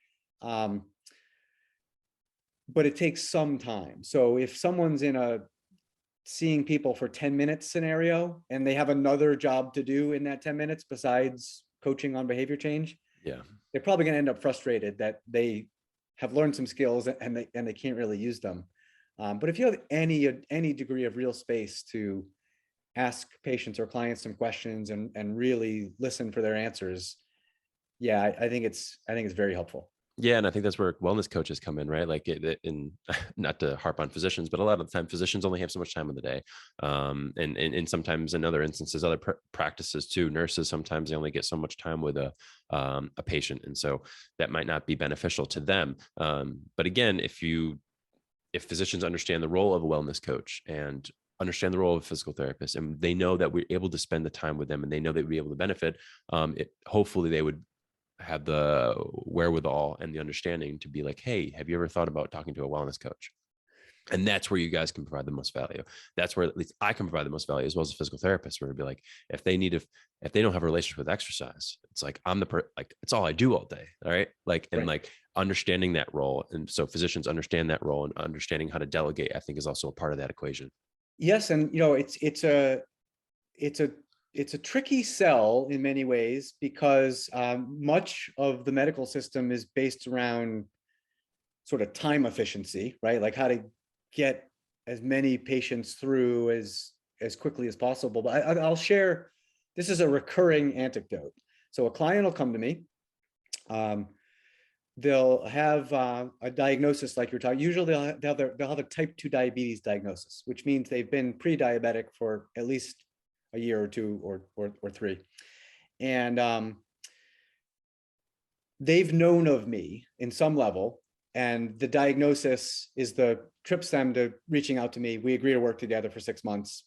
but it takes some time. So if someone's in a seeing people for 10 minutes scenario and they have another job to do in that 10 minutes besides coaching on behavior change, they're probably going to end up frustrated that they have learned some skills and they can't really use them. But if you have any degree of real space to ask patients or clients some questions and really listen for their answers, I think it's very helpful. Yeah, and I think that's where wellness coaches come in, right? Like, in not to harp on physicians, but a lot of the time, physicians only have so much time in the day, and sometimes in other instances, other practices too. Nurses, sometimes they only get so much time with a patient, and so that might not be beneficial to them. But again, if physicians understand the role of a wellness coach and understand the role of a physical therapist, and they know that we're able to spend the time with them, and they know that we're able to benefit, hopefully they would have the wherewithal and the understanding to be like, hey, have you ever thought about talking to a wellness coach? And that's where you guys can provide the most value. That's where at least I can provide the most value, as well as a physical therapist, where it'd be like, if they don't have a relationship with exercise, it's like, like, it's all I do all day. All right. Like, and like understanding that role. And so physicians understand that role, and understanding how to delegate, I think, is also a part of that equation. Yes. And, it's a tricky sell in many ways, because much of the medical system is based around sort of time efficiency, right? Like how to get as many patients through as quickly as possible. But I'll share, this is a recurring anecdote. So a client will come to me. They'll have a diagnosis like you're talking. Usually they'll have a type 2 diabetes diagnosis, which means they've been pre-diabetic for at least a year or two or three. And they've known of me in some level, and the diagnosis is trips them to reaching out to me. We agree to work together for 6 months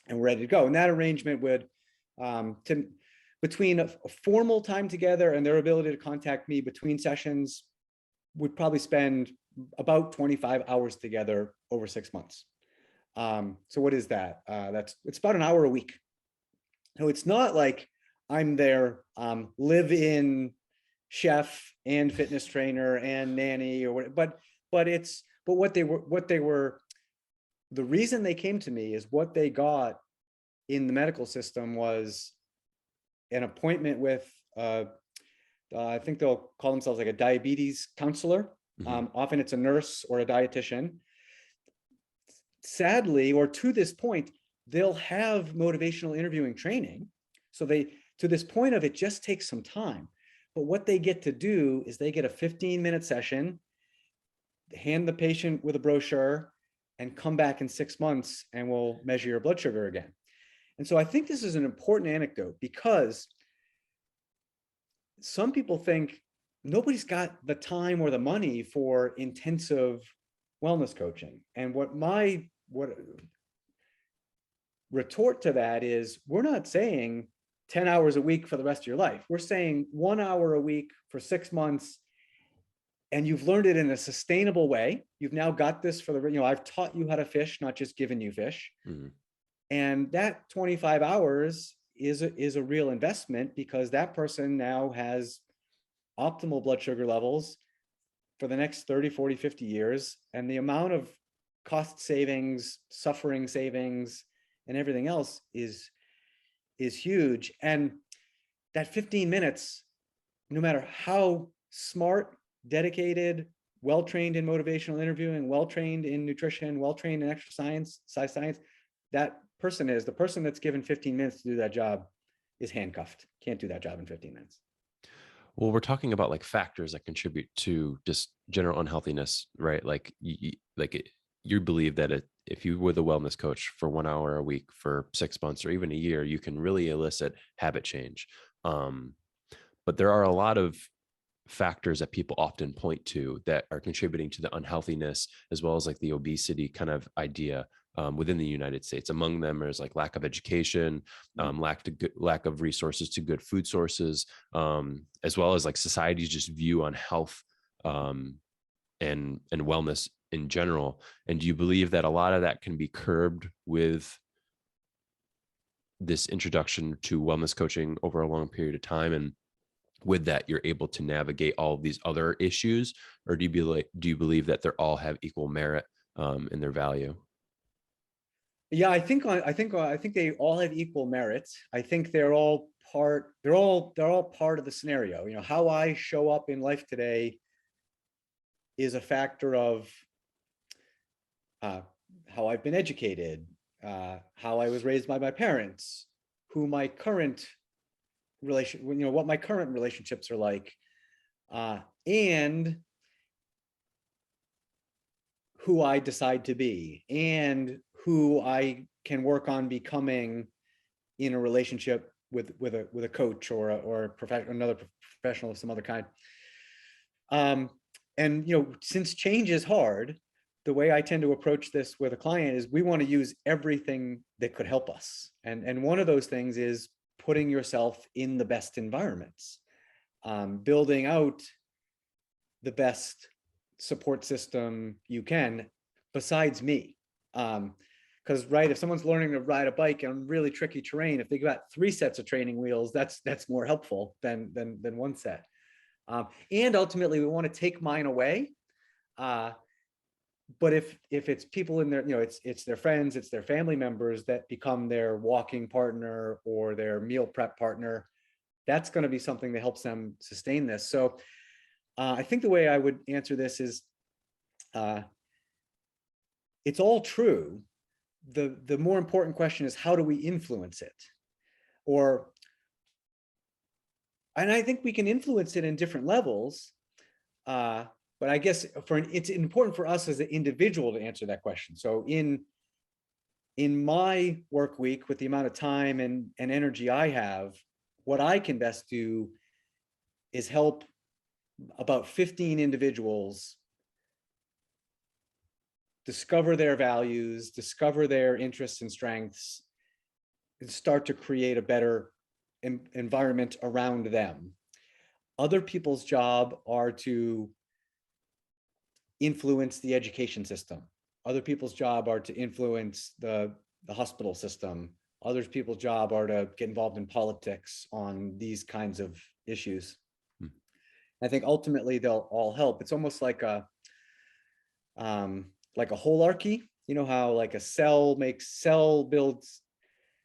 and we're ready to go. And that arrangement would, between a formal time together and their ability to contact me between sessions, would probably spend about 25 hours together over 6 months. So what is that? It's about an hour a week. So it's not like I'm their live-in chef and fitness trainer and nanny or what, but what they were the reason they came to me is what they got in the medical system was an appointment with I think they'll call themselves like a diabetes counselor. Hmm. Often it's a nurse or a dietitian. Sadly, or to this point, they'll have motivational interviewing training. So to this point of it just takes some time. But what they get to do is they get a 15-minute session, hand the patient with a brochure, and come back in 6 months and we'll measure your blood sugar again. And so I think this is an important anecdote because some people think nobody's got the time or the money for intensive wellness coaching. And what retort to that is we're not saying 10 hours a week for the rest of your life. We're saying 1 hour a week for 6 months, and you've learned it in a sustainable way. You've now got this for I've taught you how to fish, not just given you fish. Hmm. And that 25 hours is a real investment because that person now has optimal blood sugar levels for the next 30, 40, 50 years. And the amount of cost savings, suffering savings, and everything else is huge. And that 15 minutes, no matter how smart, dedicated, well-trained in motivational interviewing, well-trained in nutrition, well-trained in exercise science, that person is, the person that's given 15 minutes to do that job is handcuffed. Can't do that job in 15 minutes. Well, we're talking about like factors that contribute to just general unhealthiness, right? Like you believe that if you were the wellness coach for 1 hour a week for 6 months or even a year, you can really elicit habit change. Um, but there are a lot of factors that people often point to that are contributing to the unhealthiness, as well as like the obesity kind of idea within the United States. Among them is like lack of education, lack of resources to good food sources, as well as like society's just view on health and wellness in general. And do you believe that a lot of that can be curbed with this introduction to wellness coaching over a long period of time, and with that you're able to navigate all of these other issues, or do you believe that they all have equal merit in their value? Yeah, I think they all have equal merit. I think they're all part of the scenario. How I show up in life today is a factor of uh, how I've been educated, how I was raised by my parents, who my current what my current relationships are like, and who I decide to be, and who I can work on becoming in a relationship with a coach or another professional of some other kind. Um, and since change is hard, the way I tend to approach this with a client is we want to use everything that could help us. And one of those things is putting yourself in the best environments, building out the best support system you can besides me. Because right, if someone's learning to ride a bike on really tricky terrain, if they got 3 sets of training wheels, that's more helpful than one set. And ultimately, we want to take mine away. But if it's people in their, it's their friends, it's their family members that become their walking partner or their meal prep partner, that's going to be something that helps them sustain this. So I think the way I would answer this is, it's all true. The more important question is, how do we influence it? And I think we can influence it in different levels. But I guess it's important for us as an individual to answer that question. So in my work week, with the amount of time and energy I have, what I can best do is help about 15 individuals discover their values, discover their interests and strengths, and start to create a better environment around them. Other people's job are to influence the education system. Other people's job are to influence the hospital system. Other people's job are to get involved in politics on these kinds of issues. Hmm. I think ultimately they'll all help. It's almost like a holarchy. You know how like a cell builds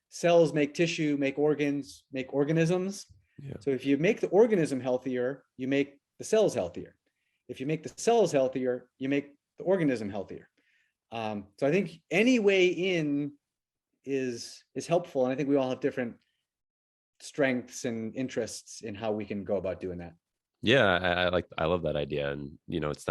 cells, make tissue, make organs, make organisms. Yeah. So if you make the organism healthier, you make the cells healthier. If you make the cells healthier, you make the organism healthier. So I think any way in is helpful, and I think we all have different strengths and interests in how we can go about doing that. Yeah, I love that idea. And it's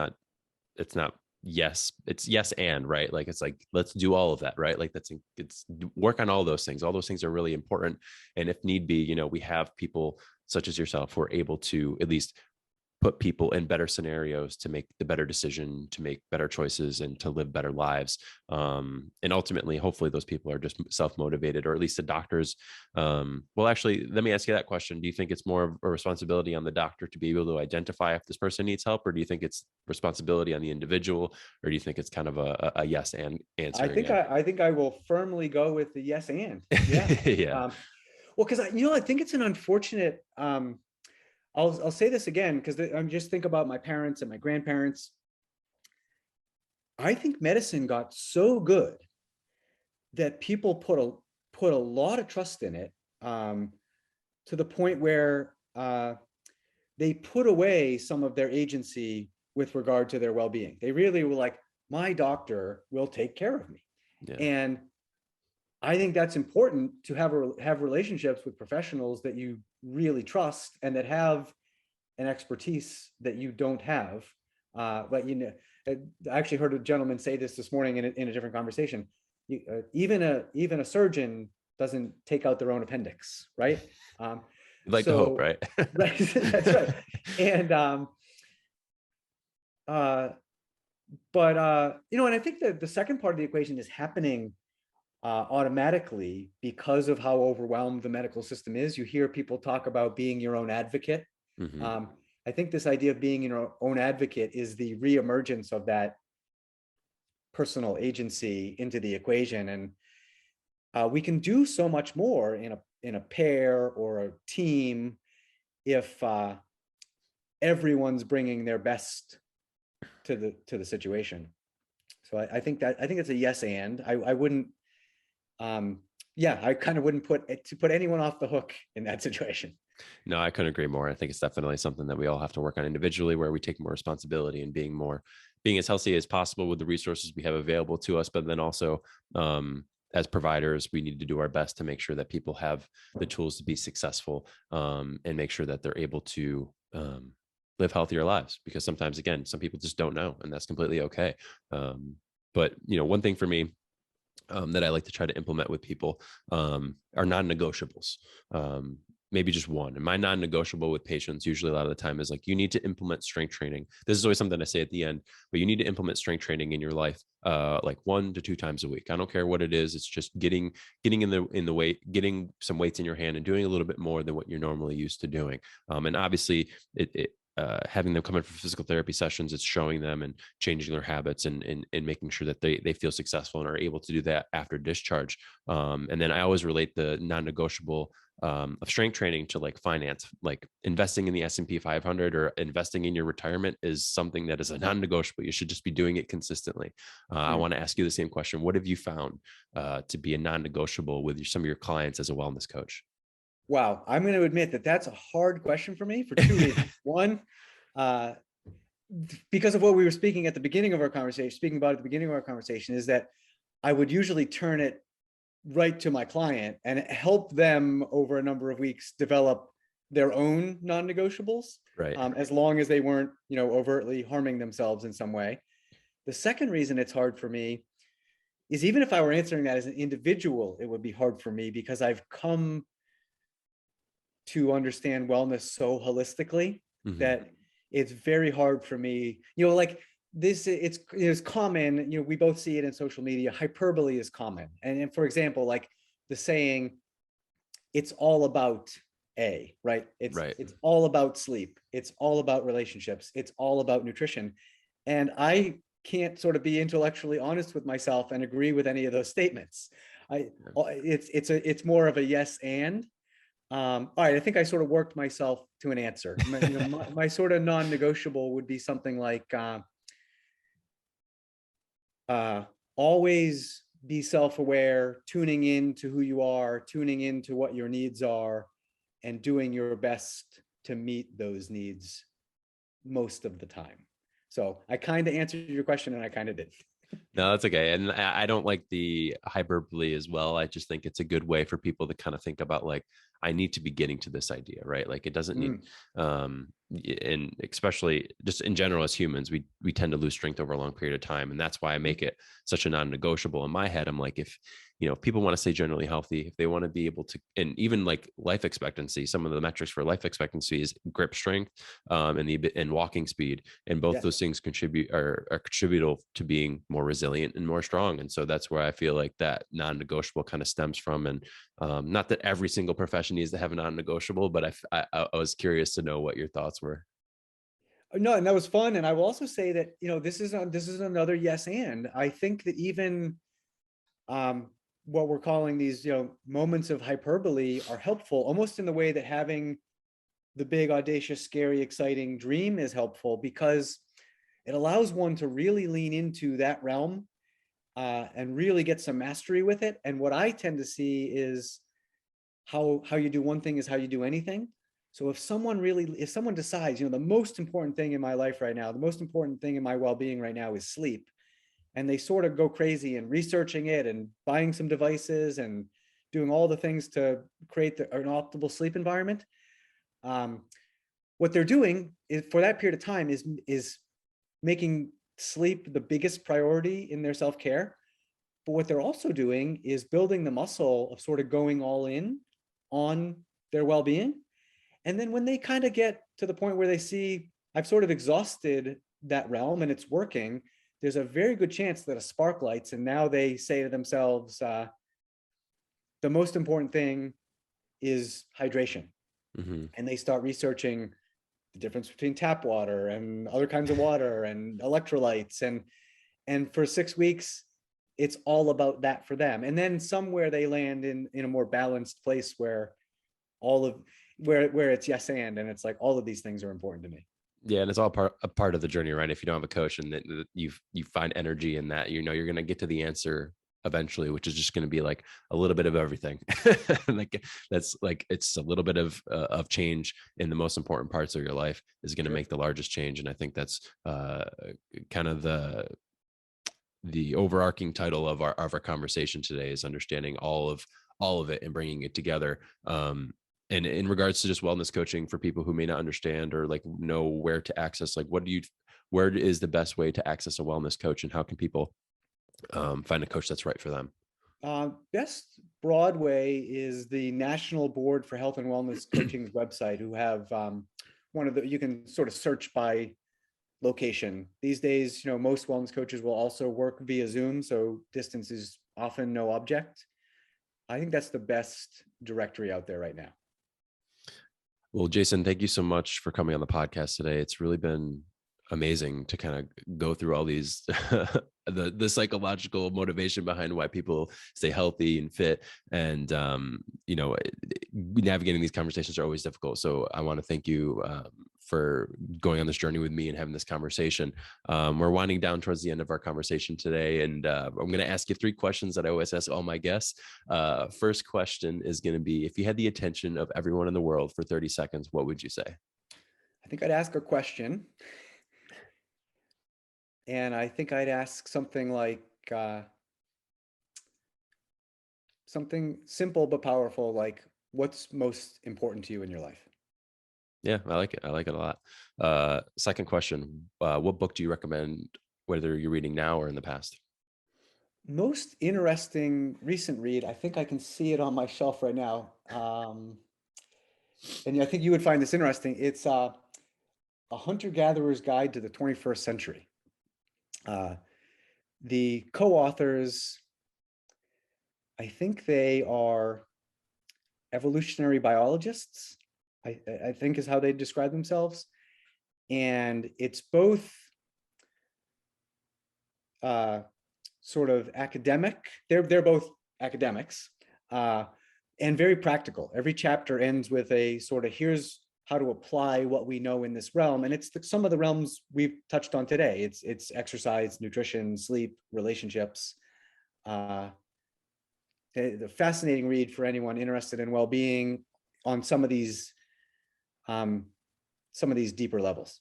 not yes, it's yes and right. Like it's like let's do all of that, right? Like it's work on all those things. All those things are really important. And if need be, we have people such as yourself who are able to at least put people in better scenarios to make the better decision, to make better choices, and to live better lives. And ultimately, hopefully, those people are just self-motivated, or at least the doctors. Well, actually, let me ask you that question. Do you think it's more of a responsibility on the doctor to be able to identify if this person needs help, or do you think it's responsibility on the individual, or do you think it's kind of a yes and answer? I think I will firmly go with the yes and. Yeah. Yeah. Well, because I think it's an unfortunate. I'll say this again because I'm just think about my parents and my grandparents. I think medicine got so good that people put a lot of trust in it, to the point where they put away some of their agency with regard to their well-being. They really were like, my doctor will take care of me. Yeah. And I think that's important to have relationships with professionals that you really trust and that have an expertise that you don't have. But I actually heard a gentleman say this morning in a different conversation. Even a surgeon doesn't take out their own appendix, right? You'd like to hope, right? Right, that's right. And and I think that the second part of the equation is happening automatically because of how overwhelmed the medical system is. You hear people talk about being your own advocate. Mm-hmm. I think this idea of being your own advocate is the reemergence of that personal agency into the equation, and we can do so much more in a pair or a team if everyone's bringing their best to the situation. So I think it's a yes and. I wouldn't. I kind of wouldn't put anyone off the hook in that situation. No, I couldn't agree more. I think it's definitely something that we all have to work on individually, where we take more responsibility and being as healthy as possible with the resources we have available to us. But then also, as providers, we need to do our best to make sure that people have the tools to be successful, and make sure that they're able to live healthier lives. Because sometimes, again, some people just don't know, and that's completely okay. But one thing for me, that I like to try to implement with people, are non-negotiables. Maybe just one. And my non-negotiable with patients usually a lot of the time is like, you need to implement strength training. This is always something I say at the end, but you need to implement strength training in your life, like 1 to 2 times a week. I don't care what it is. It's just getting in the weight, getting some weights in your hand and doing a little bit more than what you're normally used to doing. And obviously having them come in for physical therapy sessions, it's showing them and changing their habits and making sure that they feel successful and are able to do that after discharge. And then I always relate the non-negotiable of strength training to like finance, like investing in the S&P 500 or investing in your retirement is something that is a non-negotiable. You should just be doing it consistently. I want to ask you the same question. What have you found to be a non-negotiable with some of your clients as a wellness coach? Wow, I'm going to admit that that's a hard question for me for 2 reasons. One, because of what we were speaking at the beginning of our conversation, is that I would usually turn it right to my client and help them over a number of weeks develop their own non-negotiables, Right. As long as they weren't, overtly harming themselves in some way. The second reason it's hard for me is even if I were answering that as an individual, it would be hard for me because I've come to understand wellness so holistically that it's very hard for me, like this, it's common, we both see it in social media. Hyperbole is common. And for example, like the saying, it's all about right? It's all about sleep. It's all about relationships. It's all about nutrition. And I can't sort of be intellectually honest with myself and agree with any of those statements. It's more of a yes and. All right, I think I sort of worked myself to an answer. My sort of non-negotiable would be something like always be self-aware, tuning in to who you are, tuning into what your needs are, and doing your best to meet those needs most of the time. So I kind of answered your question, and I kind of did. No, that's okay. And I don't like the hyperbole as well. I just think it's a good way for people to kind of think about like, I need to be getting to this idea, right? Like it doesn't need, and especially just in general as humans, we tend to lose strength over a long period of time. And that's why I make it such a non-negotiable in my head. I'm like, if people want to stay generally healthy, if they want to be able to, and even like life expectancy, some of the metrics for life expectancy is grip strength, and walking speed, and both those things are contributable to being more resilient and more strong. And so that's where I feel like that non-negotiable kind of stems from. And not that every single profession needs to have a non-negotiable, but I was curious to know what your thoughts were. No, and that was fun. And I will also say that, this is another yes and. I think that even what we're calling these, moments of hyperbole are helpful, almost in the way that having the big, audacious, scary, exciting dream is helpful, because it allows one to really lean into that realm and really get some mastery with it. And what I tend to see is how you do one thing is how you do anything. So if someone decides, the most important thing in my life right now, the most important thing in my well-being right now is sleep, and they sort of go crazy and researching it and buying some devices and doing all the things to create an optimal sleep environment. What they're doing is, for that period of time, is making sleep the biggest priority in their self-care. But what they're also doing is building the muscle of sort of going all in on their well-being. And then when they kind of get to the point where they see, I've sort of exhausted that realm and it's working, there's a very good chance that a spark lights, and now they say to themselves, the most important thing is hydration. Mm-hmm. And they start researching the difference between tap water and other kinds of water and electrolytes. And for 6 weeks, it's all about that for them. And then somewhere they land in a more balanced place where where it's yes and it's like, all of these things are important to me. Yeah, and it's all a part of the journey, right? If you don't have a coach and that you find energy in that, you're going to get to the answer eventually, which is just going to be like a little bit of everything. Like that's like, it's a little bit of change in the most important parts of your life is going to make the largest change. And I think that's kind of the overarching title of our conversation today, is understanding all of it and bringing it together. And in regards to just wellness coaching, for people who may not understand or like know where to access, like where is the best way to access a wellness coach, and how can people find a coach that's right for them? Best Broadway is the National Board for Health and Wellness Coaching's website, who have you can sort of search by location. These days, most wellness coaches will also work via Zoom, so distance is often no object. I think that's the best directory out there right now. Well, Jason, thank you so much for coming on the podcast today. It's really been amazing to kind of go through all these the psychological motivation behind why people stay healthy and fit. And navigating these conversations are always difficult. So I want to thank you for going on this journey with me and having this conversation. We're winding down towards the end of our conversation today, and I'm going to ask you 3 questions that I always ask all my guests. First question is going to be, if you had the attention of everyone in the world for 30 seconds, what would you say? I think I'd ask a question. And I think I'd ask something like something simple but powerful, like, what's most important to you in your life? Yeah, I like it. I like it a lot. Second question, what book do you recommend, whether you're reading now or in the past? Most interesting recent read, I think I can see it on my shelf right now. And I think you would find this interesting. It's A Hunter-Gatherer's Guide to the 21st Century. The co-authors, I think they are evolutionary biologists, I think is how they describe themselves. And it's both sort of academic. They're both academics and very practical. Every chapter ends with a sort of here's how to apply what we know in this realm, and it's some of the realms we've touched on today. It's exercise, nutrition, sleep, relationships. The fascinating read for anyone interested in well-being on some of these deeper levels.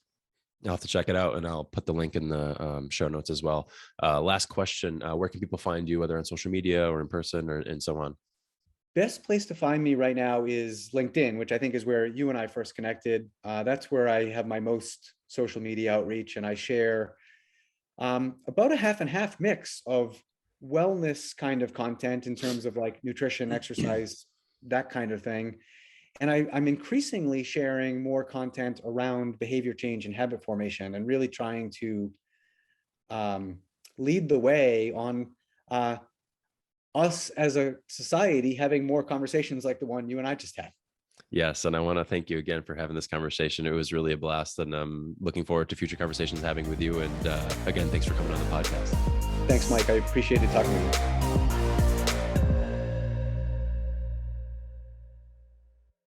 I'll have to check it out, and I'll put the link in the show notes as well. Last question: where can people find you, whether on social media or in person, and so on? Best place to find me right now is LinkedIn, which I think is where you and I first connected. That's where I have my most social media outreach, and I share about a half and half mix of wellness kind of content in terms of like nutrition, exercise, that kind of thing. And I'm increasingly sharing more content around behavior change and habit formation, and really trying to lead the way on us as a society having more conversations like the one you and I just had. Yes, and I want to thank you again for having this conversation. It was really a blast, and I'm looking forward to future conversations having with you. And again, thanks for coming on the podcast. Thanks, Mike. I appreciated talking with you.